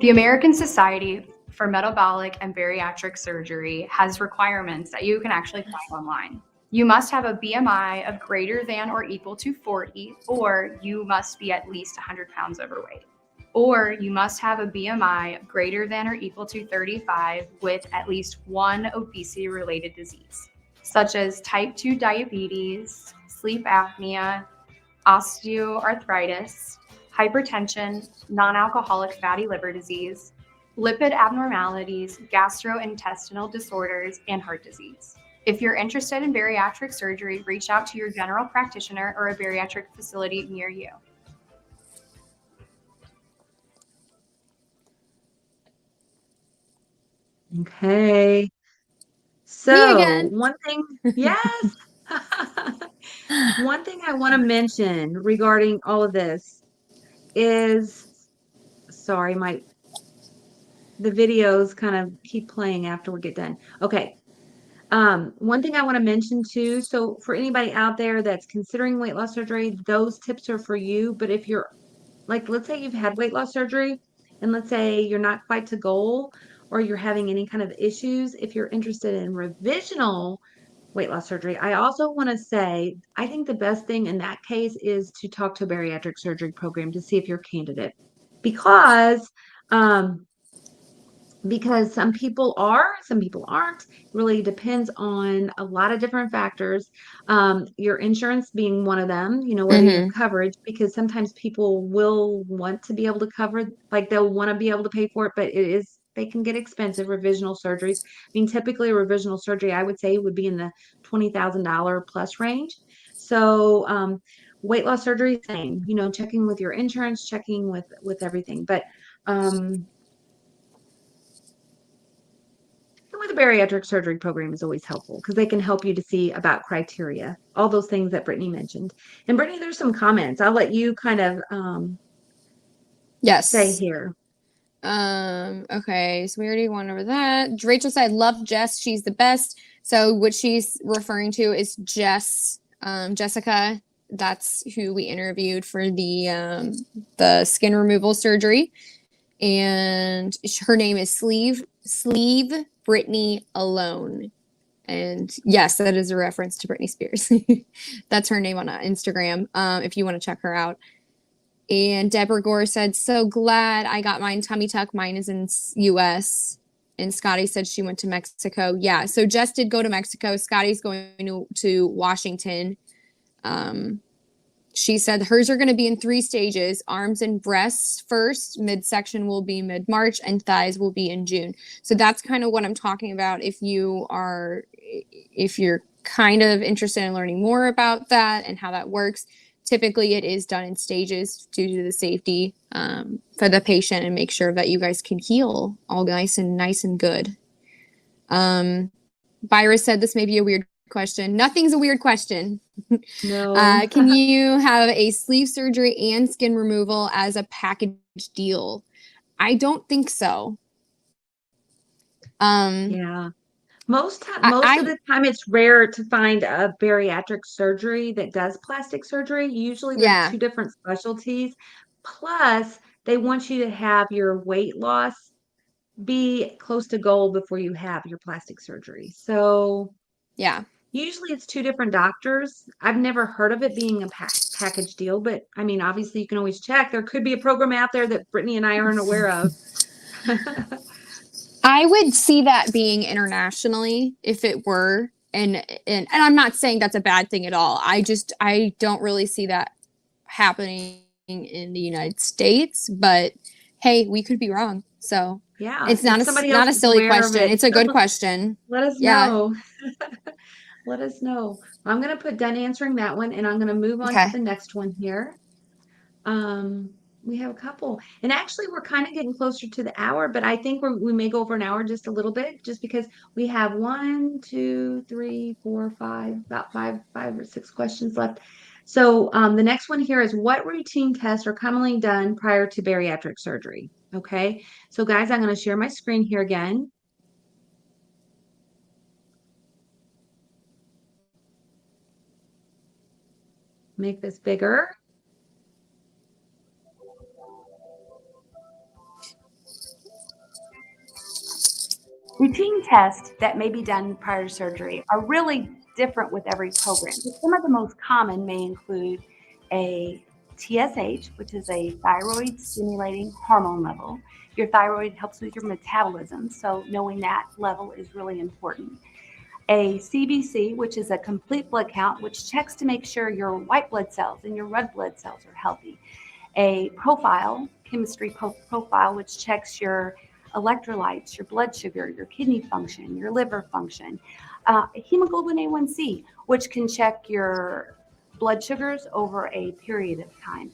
The American Society for Metabolic and Bariatric Surgery has requirements that you can actually find online. You must have a BMI of greater than or equal to 40, or you must be at least 100 pounds overweight. Or you must have a BMI greater than or equal to 35 with at least one obesity-related disease, such as type 2 diabetes, sleep apnea, osteoarthritis, hypertension, non-alcoholic fatty liver disease, lipid abnormalities, gastrointestinal disorders, and heart disease. If you're interested in bariatric surgery, reach out to your general practitioner or a bariatric facility near you. Okay. Me So again. one thing, yes. One thing I want to mention regarding all of this is, sorry, the videos kind of keep playing after we get done. Okay. One thing I want to mention too, so for anybody out there that's considering weight loss surgery, those tips are for you. But if you're like, let's say you've had weight loss surgery and let's say you're not quite to goal or you're having any kind of issues, if you're interested in revisional weight loss surgery, I also want to say, I think the best thing in that case is to talk to a bariatric surgery program to see if you're a candidate because, um, because some people are, some people aren't. It really depends on a lot of different factors. Your insurance being one of them, you know, whether you have Mhm. coverage, because sometimes people will want to be able to cover, like they'll want to be able to pay for it, but they can get expensive revisional surgeries. I mean, typically a revisional surgery, I would say would be in the $20,000 plus range. So, weight loss surgery, same, you know, checking with your insurance, checking with everything. But, with a bariatric surgery program is always helpful because they can help you to see about criteria, all those things that Brittany mentioned. And Brittany, there's some comments. I'll let you kind of say Yes. here. Okay, so we already went over that. Rachel said, love Jess, she's the best. So what she's referring to is Jessica. That's who we interviewed for the skin removal surgery. And her name is Sleeve Brittany Alone. And yes, that is a reference to Britney Spears. That's her name on Instagram, if you want to check her out. And Deborah Gore said, so glad I got mine tummy tuck. Mine is in US. And Scotty said she went to Mexico. Yeah, so Jess did go to Mexico. Scotty's going to Washington. She said hers are going to be in 3 stages: arms and breasts first, midsection will be mid-March, and thighs will be in June. So that's kind of what I'm talking about. If you're kind of interested in learning more about that and how that works, typically it is done in stages due to the safety for the patient and make sure that you guys can heal all nice and good. Byra said this may be a weird question. Nothing's a weird question. No. Can you have a sleeve surgery and skin removal as a package deal? I don't think so. Yeah. Most of the time it's rare to find a bariatric surgery that does plastic surgery. Usually they're Yeah. 2 different specialties. Plus, they want you to have your weight loss be close to goal before you have your plastic surgery. So Yeah. usually it's 2 different doctors. I've never heard of it being a package deal, but I mean, obviously you can always check. There could be a program out there that Brittany and I aren't aware of. I would see that being internationally if it were. And I'm not saying that's a bad thing at all. I don't really see that happening in the United States, but hey, we could be wrong. So Yeah, it's if somebody not else a is silly aware of question. it, It's a good question. let us Yeah. know. Let us know. I'm going to put done answering that one, and I'm going to move on to Okay. the next one here. We have a couple. And actually, we're kind of getting closer to the hour, but I think we may go over an hour just a little bit, just because we have one, two, three, four, five, about five or six questions left. So the next one here is, what routine tests are commonly done prior to bariatric surgery? Okay. So guys, I'm going to share my screen here again. Make this bigger. Routine tests that may be done prior to surgery are really different with every program. But some of the most common may include a TSH, which is a thyroid stimulating hormone level. Your thyroid helps with your metabolism, so knowing that level is really important. A CBC, which is a complete blood count, which checks to make sure your white blood cells and your red blood cells are healthy. A profile, chemistry profile, which checks your electrolytes, your blood sugar, your kidney function, your liver function. Hemoglobin A1C, which can check your blood sugars over a period of time.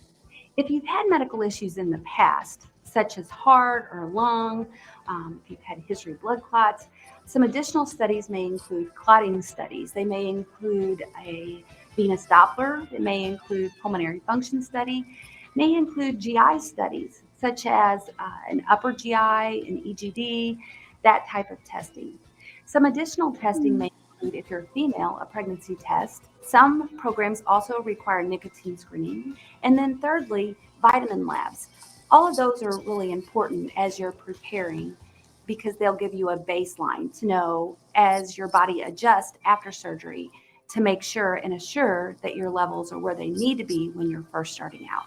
If you've had medical issues in the past, such as heart or lung, if you've had a history of blood clots, some additional studies may include clotting studies. They may include a venous Doppler. It may include pulmonary function study. May include GI studies, such as an upper GI, an EGD, that type of testing. Some additional testing may include, if you're female, a pregnancy test. Some programs also require nicotine screening. And then thirdly, vitamin labs. All of those are really important as you're preparing, because they'll give you a baseline to know as your body adjusts after surgery, to make sure and assure that your levels are where they need to be when you're first starting out.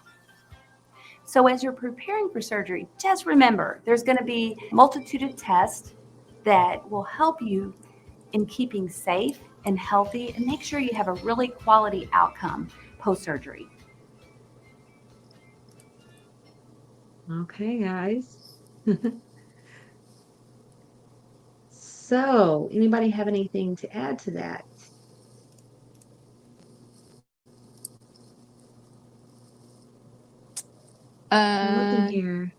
So as you're preparing for surgery, just remember there's going to be a multitude of tests that will help you in keeping safe and healthy, and make sure you have a really quality outcome post-surgery. Okay, guys. So, anybody have anything to add to that? I'm looking here.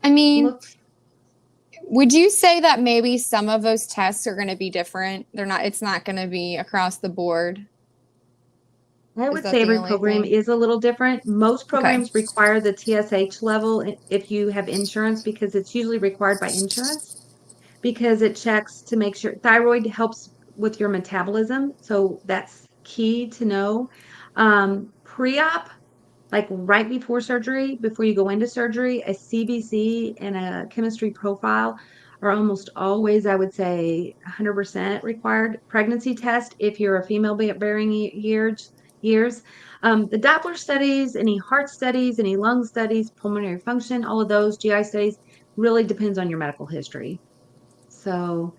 I mean, Looks would you say that maybe some of those tests are going to be different? It's not going to be across the board. I Is would that say the every only program thing? is a little different. Most Okay. programs require the TSH level if you have insurance, because it's usually required by insurance, because it checks to make sure thyroid helps with your metabolism. So that's key to know. Pre-op, like right before surgery, before you go into surgery, a CBC and a chemistry profile are almost always, I would say, 100% required. Pregnancy test, if you're a female bearing years. The Doppler studies, any heart studies, any lung studies, pulmonary function, all of those GI studies, really depends on your medical history. So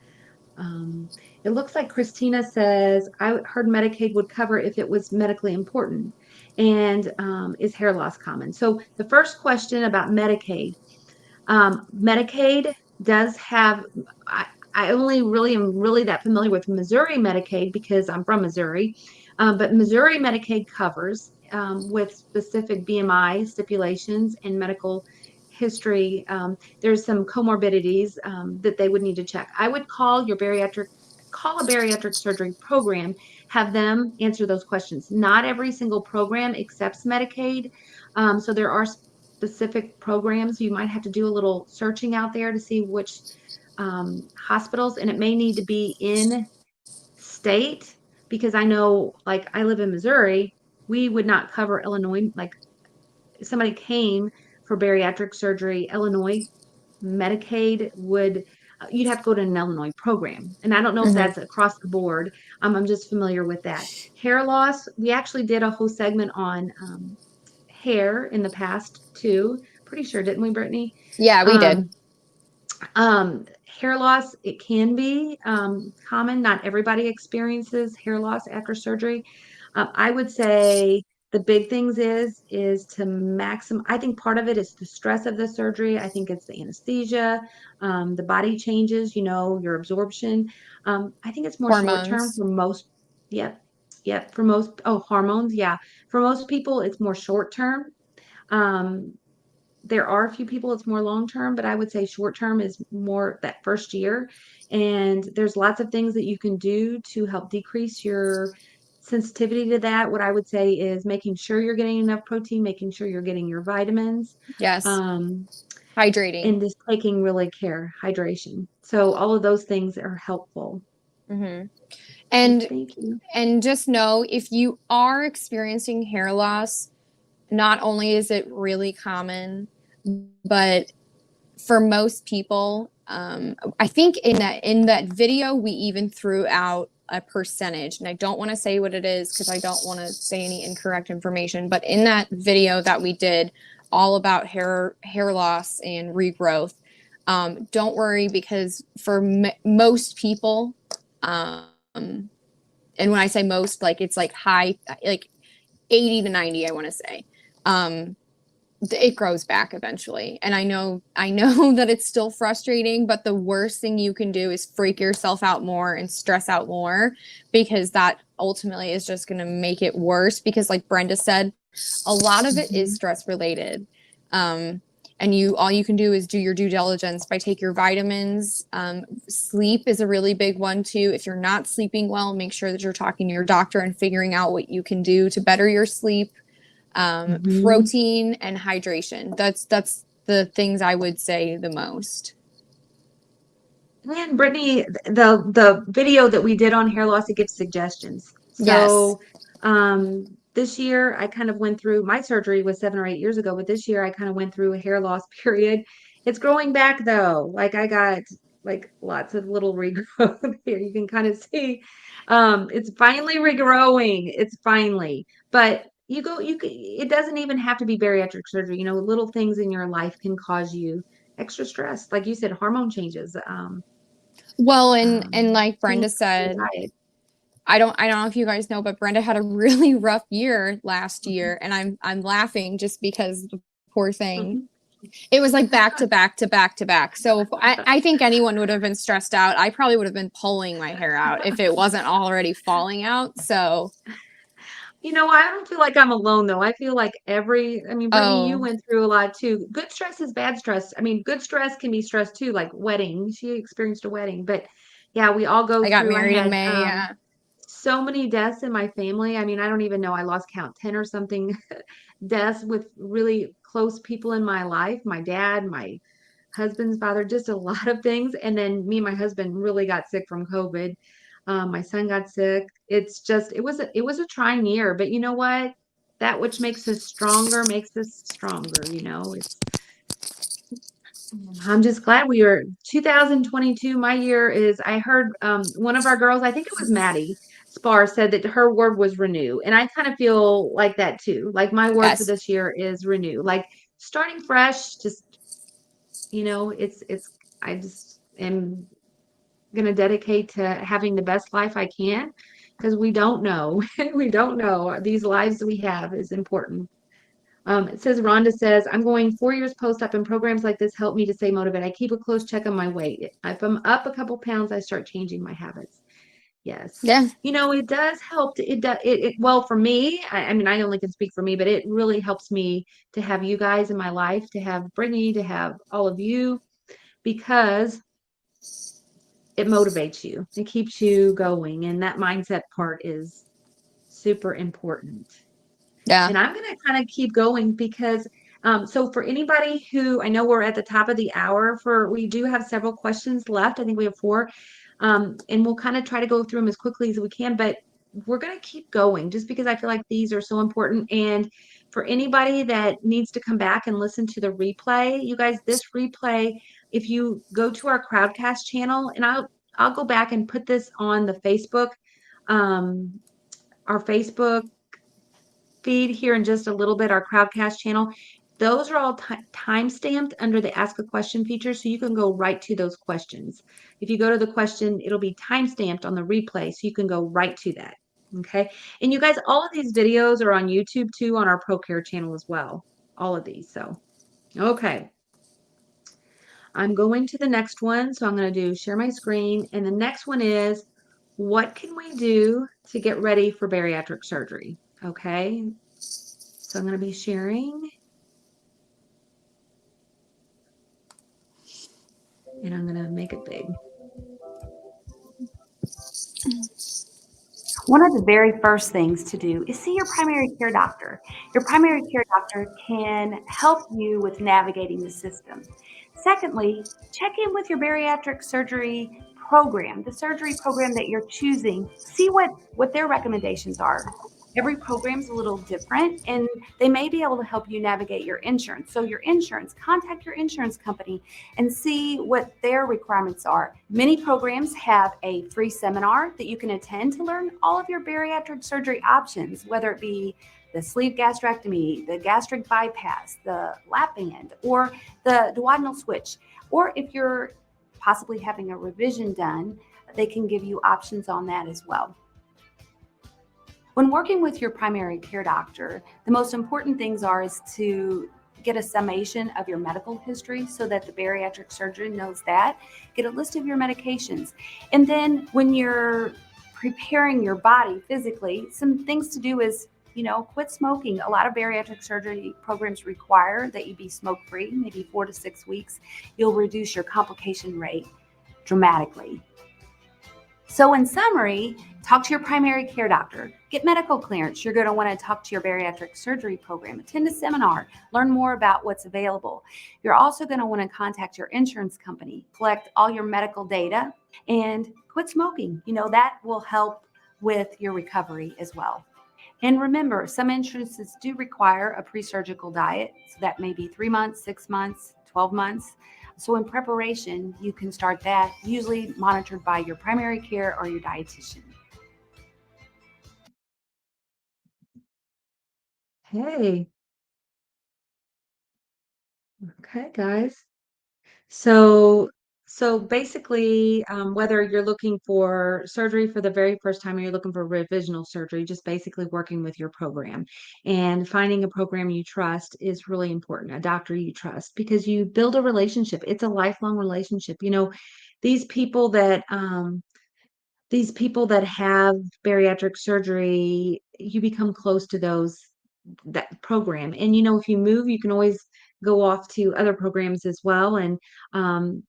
it looks like Christina says, I heard Medicaid would cover if it was medically important. And is hair loss common? So the first question about Medicaid, Medicaid does have, I only really am really that familiar with Missouri Medicaid because I'm from Missouri, but Missouri Medicaid covers with specific BMI stipulations and medical history. There's some comorbidities that they would need to check. I would call a bariatric surgery program, have them answer those questions. Not every single program accepts Medicaid, so there are specific programs. You might have to do a little searching out there to see which hospitals, and it may need to be in state, because I know, like, I live in Missouri, we would not cover Illinois. Like, if somebody came for bariatric surgery, Illinois Medicaid would, you'd have to go to an Illinois program. And I don't know if that's across the board. I'm just familiar with that. Hair loss, we actually did a whole segment on hair in the past too. Pretty sure, didn't we, Brittany? Yeah, we did. Hair loss, it can be common. Not everybody experiences hair loss after surgery. I would say the big things is to maximum. I think part of it is the stress of the surgery. I think it's the anesthesia, the body changes, your absorption. I think it's more short term Hormones. for most. Yep. Yep. For most, hormones. Yeah. For most people, it's more short term. Um, there are a few people it's more long term, but I would say short term is more that first year. And there's lots of things that you can do to help decrease your sensitivity to that. What I would say is making sure you're getting enough protein, making sure you're getting your vitamins, Yes. um, Hydrating. and just taking really care, hydration. So all of those things are helpful. Mm-hmm. Yep, And thank you. just know, if you are experiencing hair loss, not only is it really common, but for most people, I think in that video we even threw out a percentage, and I don't want to say what it is because I don't want to say any incorrect information. But in that video that we did, all about hair loss and regrowth, don't worry, because for most people, and when I say most, like it's like high, like 80 to 90, I want to say. It grows back eventually. And I know that it's still frustrating, but the worst thing you can do is freak yourself out more and stress out more, because that ultimately is just going to make it worse. Because like Brenda said, a lot of it is stress related. And all you can do is do your due diligence by take your vitamins. Sleep is a really big one too. If you're not sleeping well, make sure that you're talking to your doctor and figuring out what you can do to better your sleep. Protein and hydration. That's the things I would say the most. And Brittany, the video that we did on hair loss, it gives suggestions. Yes. So this year I kind of went through, my surgery was 7 or 8 years ago, but this year I kind of went through a hair loss period. It's growing back though. Like I got like lots of little regrowth here. You can kind of see it's finally regrowing. It's finally, but it doesn't even have to be bariatric surgery. You know, little things in your life can cause you extra stress. Like you said, hormone changes. Well, and like Being Brenda said, diet. I don't know if you guys know, but Brenda had a really rough year last Mhm. year, and I'm laughing just because the poor thing. Mhm. It was like back to back to back to back. So I think anyone would have been stressed out. I probably would have been pulling my hair out if it wasn't already falling out. So, You know, I don't feel like I'm alone though. I feel like Brittany, you oh, went through a lot too. Good stress is bad stress. I mean, good stress can be stress too, like wedding. She experienced a wedding, but yeah, we all go I got through. I married in had May. Yeah. so many deaths in my family. I mean, I don't even know. I lost count, 10 or something deaths with really close people in my life. My dad, my husband's father, just a lot of things. And then me and my husband really got sick from COVID. My son got sick. It's just, it was a trying year, but you know what? That which makes us stronger makes us stronger. You know, I'm just glad we were 2022. My year is, I heard one of our girls, I think it was Maddie Spar, said that her word was renew. And I kind of feel like that too. Like my word for Yes. this year is renew. Like starting fresh, just, I just am going to dedicate to having the best life I can, because we don't know. We don't know. These lives that we have is important. It says, Rhonda says, I'm going 4 years post-op, and programs like this help me to stay motivated. I keep a close check on my weight. If I'm up a couple pounds, I start changing my habits. Yes. Yeah. You know, it does help. It does. Well, for me, I mean, I only can speak for me, but it really helps me to have you guys in my life, to have Brittany, to have all of you, because it motivates you. It keeps you going. And that mindset part is super important. Yeah. And I'm going to kind of keep going because, so for anybody who, I know we're at the top of the hour, we do have several questions left. I think we have 4. And we'll kind of try to go through them as quickly as we can, but we're going to keep going just because I feel like these are so important. And for anybody that needs to come back and listen to the replay, you guys, this replay, if you go to our Crowdcast channel, and I'll go back and put this on the Facebook, um, our Facebook feed here in just a little bit, our Crowdcast channel. Those are all time stamped under the ask a question feature, so you can go right to those questions. If you go to the question, it'll be time stamped on the replay, so you can go right to that. Okay. And you guys, all of these videos are on YouTube too, on our ProCare channel as well. All of these. So, okay. I'm going to the next one. So I'm going to do share my screen. And the next one is, what can we do to get ready for bariatric surgery? Okay. So I'm going to be sharing. And I'm going to make it big. One of the very first things to do is see your primary care doctor. Your primary care doctor can help you with navigating the system. Secondly, check in with your bariatric surgery program, the surgery program that you're choosing. See what their recommendations are. Every program's a little different, and they may be able to help you navigate your insurance. So your insurance, contact your insurance company and see what their requirements are. Many programs have a free seminar that you can attend to learn all of your bariatric surgery options, whether it be the sleeve gastrectomy, the gastric bypass, the lap band, or the duodenal switch. Or if you're possibly having a revision done, they can give you options on that as well. When working with your primary care doctor, the most important things is to get a summation of your medical history so that the bariatric surgeon knows that. Get a list of your medications. And then when you're preparing your body physically, some things to do is, quit smoking. A lot of bariatric surgery programs require that you be smoke-free, maybe 4 to 6 weeks. You'll reduce your complication rate dramatically. So in summary, talk to your primary care doctor, get medical clearance. You're going to want to talk to your bariatric surgery program, attend a seminar, learn more about what's available. You're also going to want to contact your insurance company, collect all your medical data, and quit smoking. That will help with your recovery as well. And remember, some insurances do require a pre-surgical diet. So that may be 3 months, 6 months, 12 months. So in preparation, you can start that, usually monitored by your primary care or your dietitian. Hey. Okay, guys. So basically, whether you're looking for surgery for the very first time or you're looking for revisional surgery, just basically working with your program and finding a program you trust is really important, a doctor you trust, because you build a relationship. It's a lifelong relationship. These people that have bariatric surgery, you become close to that program. And if you move, you can always go off to other programs as well and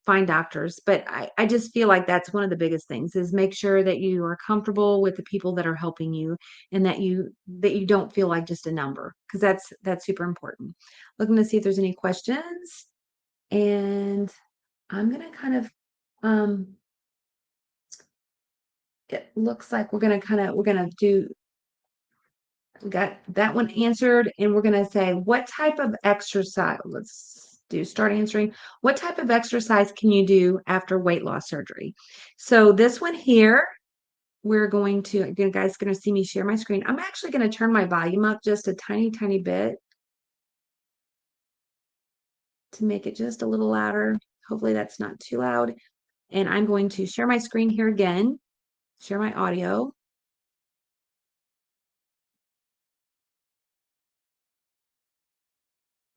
find doctors. But I just feel like that's one of the biggest things is make sure that you are comfortable with the people that are helping you and that you don't feel like just a number, because that's super important. Looking to see if there's any questions. And I'm gonna kind of it looks like we're gonna do. We got that one answered, and we're going to say, what type of exercise, start answering. What type of exercise can you do after weight loss surgery? So this one here, we're going to, again, guys, going to see me share my screen. I'm actually going to turn my volume up just a tiny, tiny bit to make it just a little louder. Hopefully that's not too loud. And I'm going to share my screen here again, share my audio.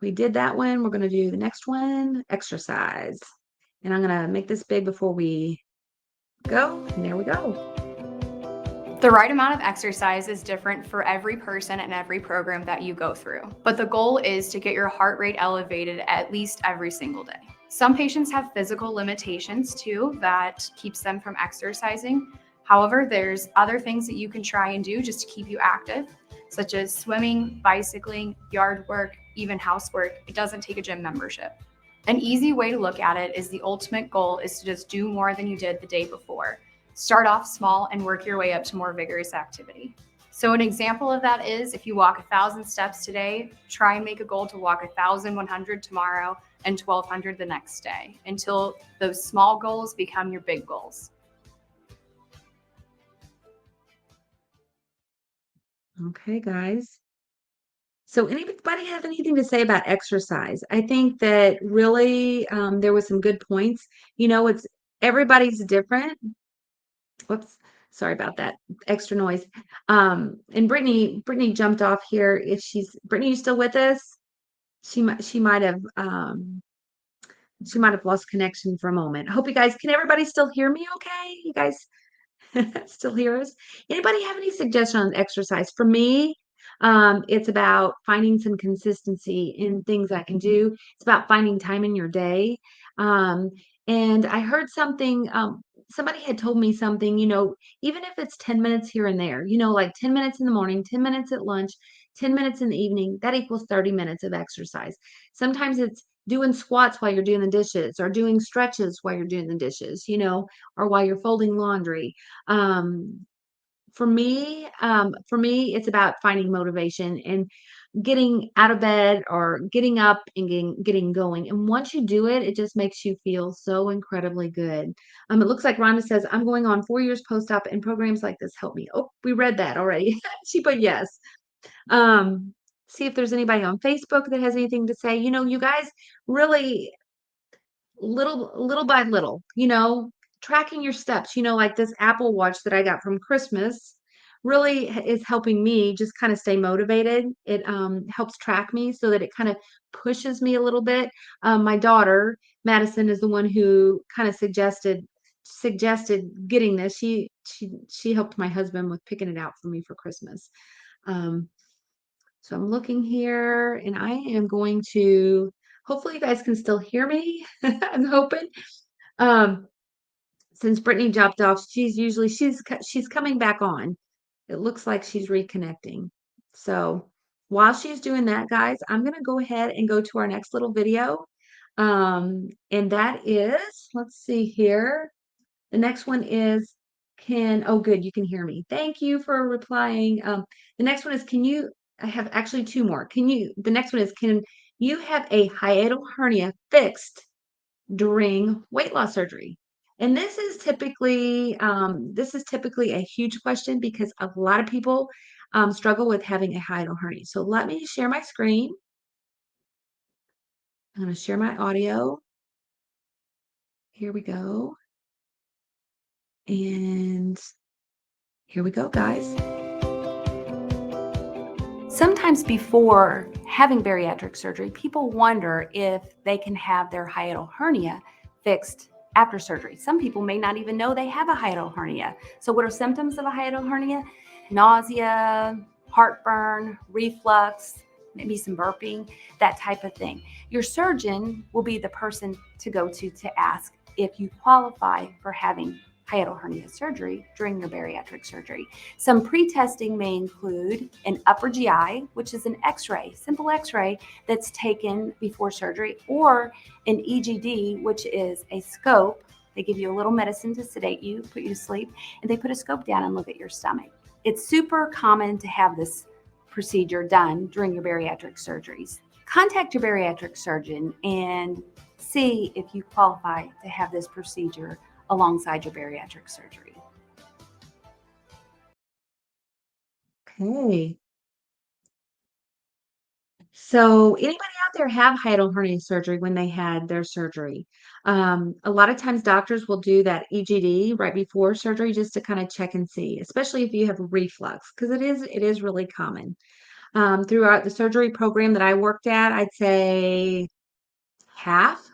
We did that one. We're going to do the next one, exercise. And I'm going to make this big before we go. And there we go. The right amount of exercise is different for every person and every program that you go through. But the goal is to get your heart rate elevated at least every single day. Some patients have physical limitations too that keeps them from exercising. However, there's other things that you can try and do just to keep you active, such as swimming, bicycling, yard work, even housework. It doesn't take a gym membership. An easy way to look at it is the ultimate goal is to just do more than you did the day before. Start off small and work your way up to more vigorous activity. So an example of that is if you walk 1,000 steps today, try and make a goal to walk 1,100 tomorrow and 1,200 the next day until those small goals become your big goals. Okay, guys. So anybody have anything to say about exercise? I think that really there was some good points. Everybody's different. Whoops, sorry about that extra noise. And Brittany jumped off here. Brittany, you still with us? She might have lost connection for a moment. I hope you guys, can everybody still hear me okay? You guys, Still hear us? Anybody have any suggestions on exercise? For me, it's about finding some consistency in things I can do. It's about finding time in your day. Um, and I heard something, somebody had told me something, even if it's 10 minutes here and there, like 10 minutes in the morning, 10 minutes at lunch, 10 minutes in the evening, that equals 30 minutes of exercise. Sometimes it's doing squats while you're doing the dishes or doing stretches while you're doing the dishes, or while you're folding laundry. Um, for me, it's about finding motivation and getting out of bed or getting up and getting going. And once you do it, it just makes you feel so incredibly good. It looks like Rhonda says, I'm going on 4 years post-op and programs like this help me. Oh, we read that already. She put yes. Um, see if there's anybody on Facebook that has anything to say. You guys really little by little, tracking your steps, like this Apple Watch that I got from Christmas really is helping me just kind of stay motivated. It helps track me so that it kind of pushes me a little bit. My daughter, Madison, is the one who kind of suggested getting this. She helped my husband with picking it out for me for Christmas. Um, so I'm looking here and I am going to, hopefully you guys can still hear me. I'm hoping. Um, since Brittany dropped off, she's coming back on. It looks like she's reconnecting. So while she's doing that, guys, I'm going to go ahead and go to our next little video. And that is, let's see here. The next one is oh good, you can hear me. Thank you for replying. The next one is I have actually two more. The next one is, can you have a hiatal hernia fixed during weight loss surgery? And this is typically a huge question because a lot of people struggle with having a hiatal hernia. So let me share my screen. I'm going to share my audio. Here we go. And here we go, guys. Sometimes before having bariatric surgery, people wonder if they can have their hiatal hernia fixed after surgery. Some people may not even know they have a hiatal hernia. So what are symptoms of a hiatal hernia? Nausea, heartburn, reflux, maybe some burping, that type of thing. Your surgeon will be the person to go to ask if you qualify for having hiatal hernia surgery during your bariatric surgery. Some pre-testing may include an upper GI, which is an x-ray, simple x-ray that's taken before surgery, or an EGD, which is a scope. They give you a little medicine to sedate you, put you to sleep, and they put a scope down and look at your stomach. It's super common to have this procedure done during your bariatric surgeries. Contact your bariatric surgeon and see if you qualify to have this procedure alongside your bariatric surgery. Okay. So anybody out there have hiatal hernia surgery when they had their surgery? A lot of times doctors will do that EGD right before surgery just to kind of check and see, especially if you have reflux, because it is really common. Throughout the surgery program that I worked at, I'd say half,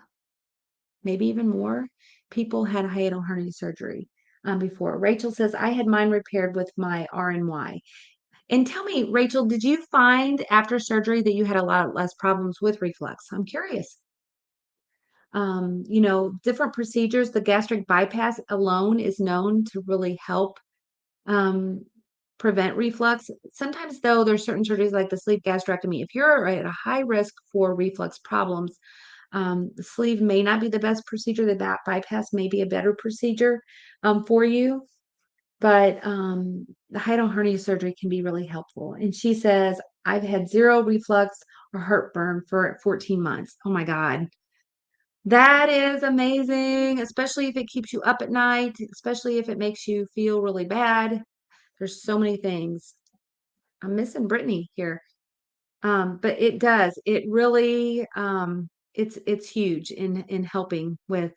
maybe even more, people had hiatal hernia surgery before. Rachel says, I had mine repaired with my RNY. And tell me, Rachel, did you find after surgery that you had a lot less problems with reflux? I'm curious. Different procedures, the gastric bypass alone is known to really help um, prevent reflux. Sometimes, though, there's certain surgeries like the sleeve gastrectomy. If you're at a high risk for reflux problems, the sleeve may not be the best procedure. The bypass may be a better procedure for you. But the hiatal hernia surgery can be really helpful. And she says, I've had zero reflux or heartburn for 14 months. Oh my God. That is amazing, especially if it keeps you up at night, especially if it makes you feel really bad. There's so many things. I'm missing Brittany here. But it does. It really it's huge in helping with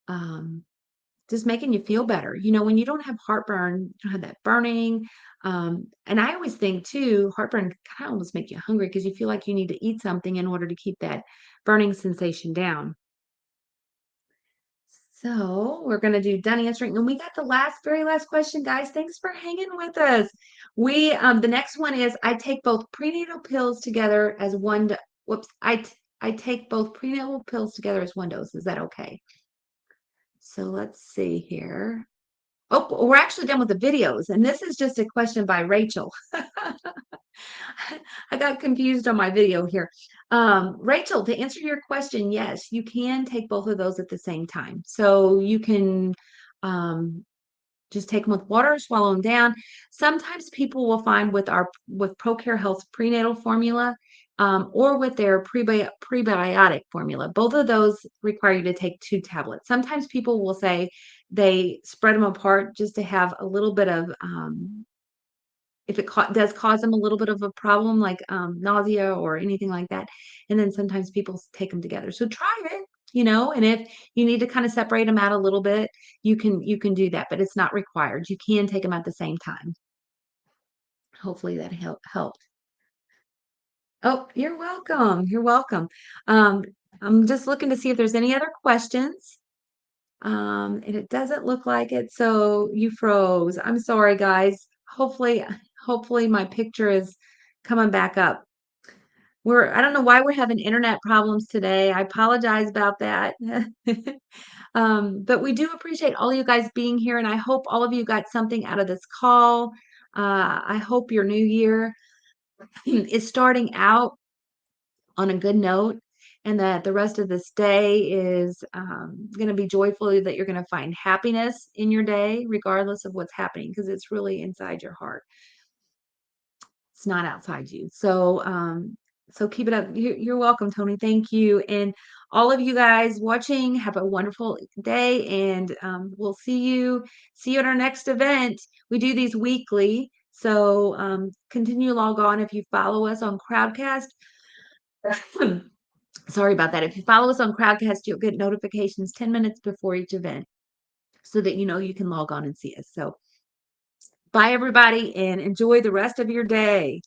um just making you feel better. When you don't have heartburn, you don't have that burning. And I always think too, heartburn kind of almost make you hungry because you feel like you need to eat something in order to keep that burning sensation down. So we're going to do done answering. And we got the very last question, guys. Thanks for hanging with us. The next one is, I take both prenatal pills together as one, whoops, I take both prenatal pills together as one dose. Is that okay? So let's see here. Oh, we're actually done with the videos. And this is just a question by Rachel. I got confused on my video here. Rachel, to answer your question, yes, you can take both of those at the same time. So you can just take them with water, swallow them down. Sometimes people will find with ProCare Health prenatal formula, or with their prebiotic formula, both of those require you to take 2 tablets. Sometimes people will say they spread them apart just to have a little bit of, if it does cause them a little bit of a problem, like nausea or anything like that. And then sometimes people take them together. So try it, and if you need to kind of separate them out a little bit, you can do that, but it's not required. You can take them at the same time. Hopefully that helped. Oh, you're welcome. You're welcome. I'm just looking to see if there's any other questions. And it doesn't look like it. So you froze. I'm sorry, guys. Hopefully my picture is coming back up. I don't know why we're having internet problems today. I apologize about that. But we do appreciate all you guys being here, and I hope all of you got something out of this call. I hope your new year is starting out on a good note, and that the rest of this day is going to be joyful, that you're going to find happiness in your day, regardless of what's happening, because it's really inside your heart. It's not outside you. So keep it up. You're welcome, Tony. Thank you. And all of you guys watching, have a wonderful day, and we'll see you at our next event. We do these weekly, so continue to log on. If you follow us on Crowdcast, sorry about that. If you follow us on Crowdcast, you'll get notifications 10 minutes before each event, so that you can log on and see us. So bye, everybody, and enjoy the rest of your day.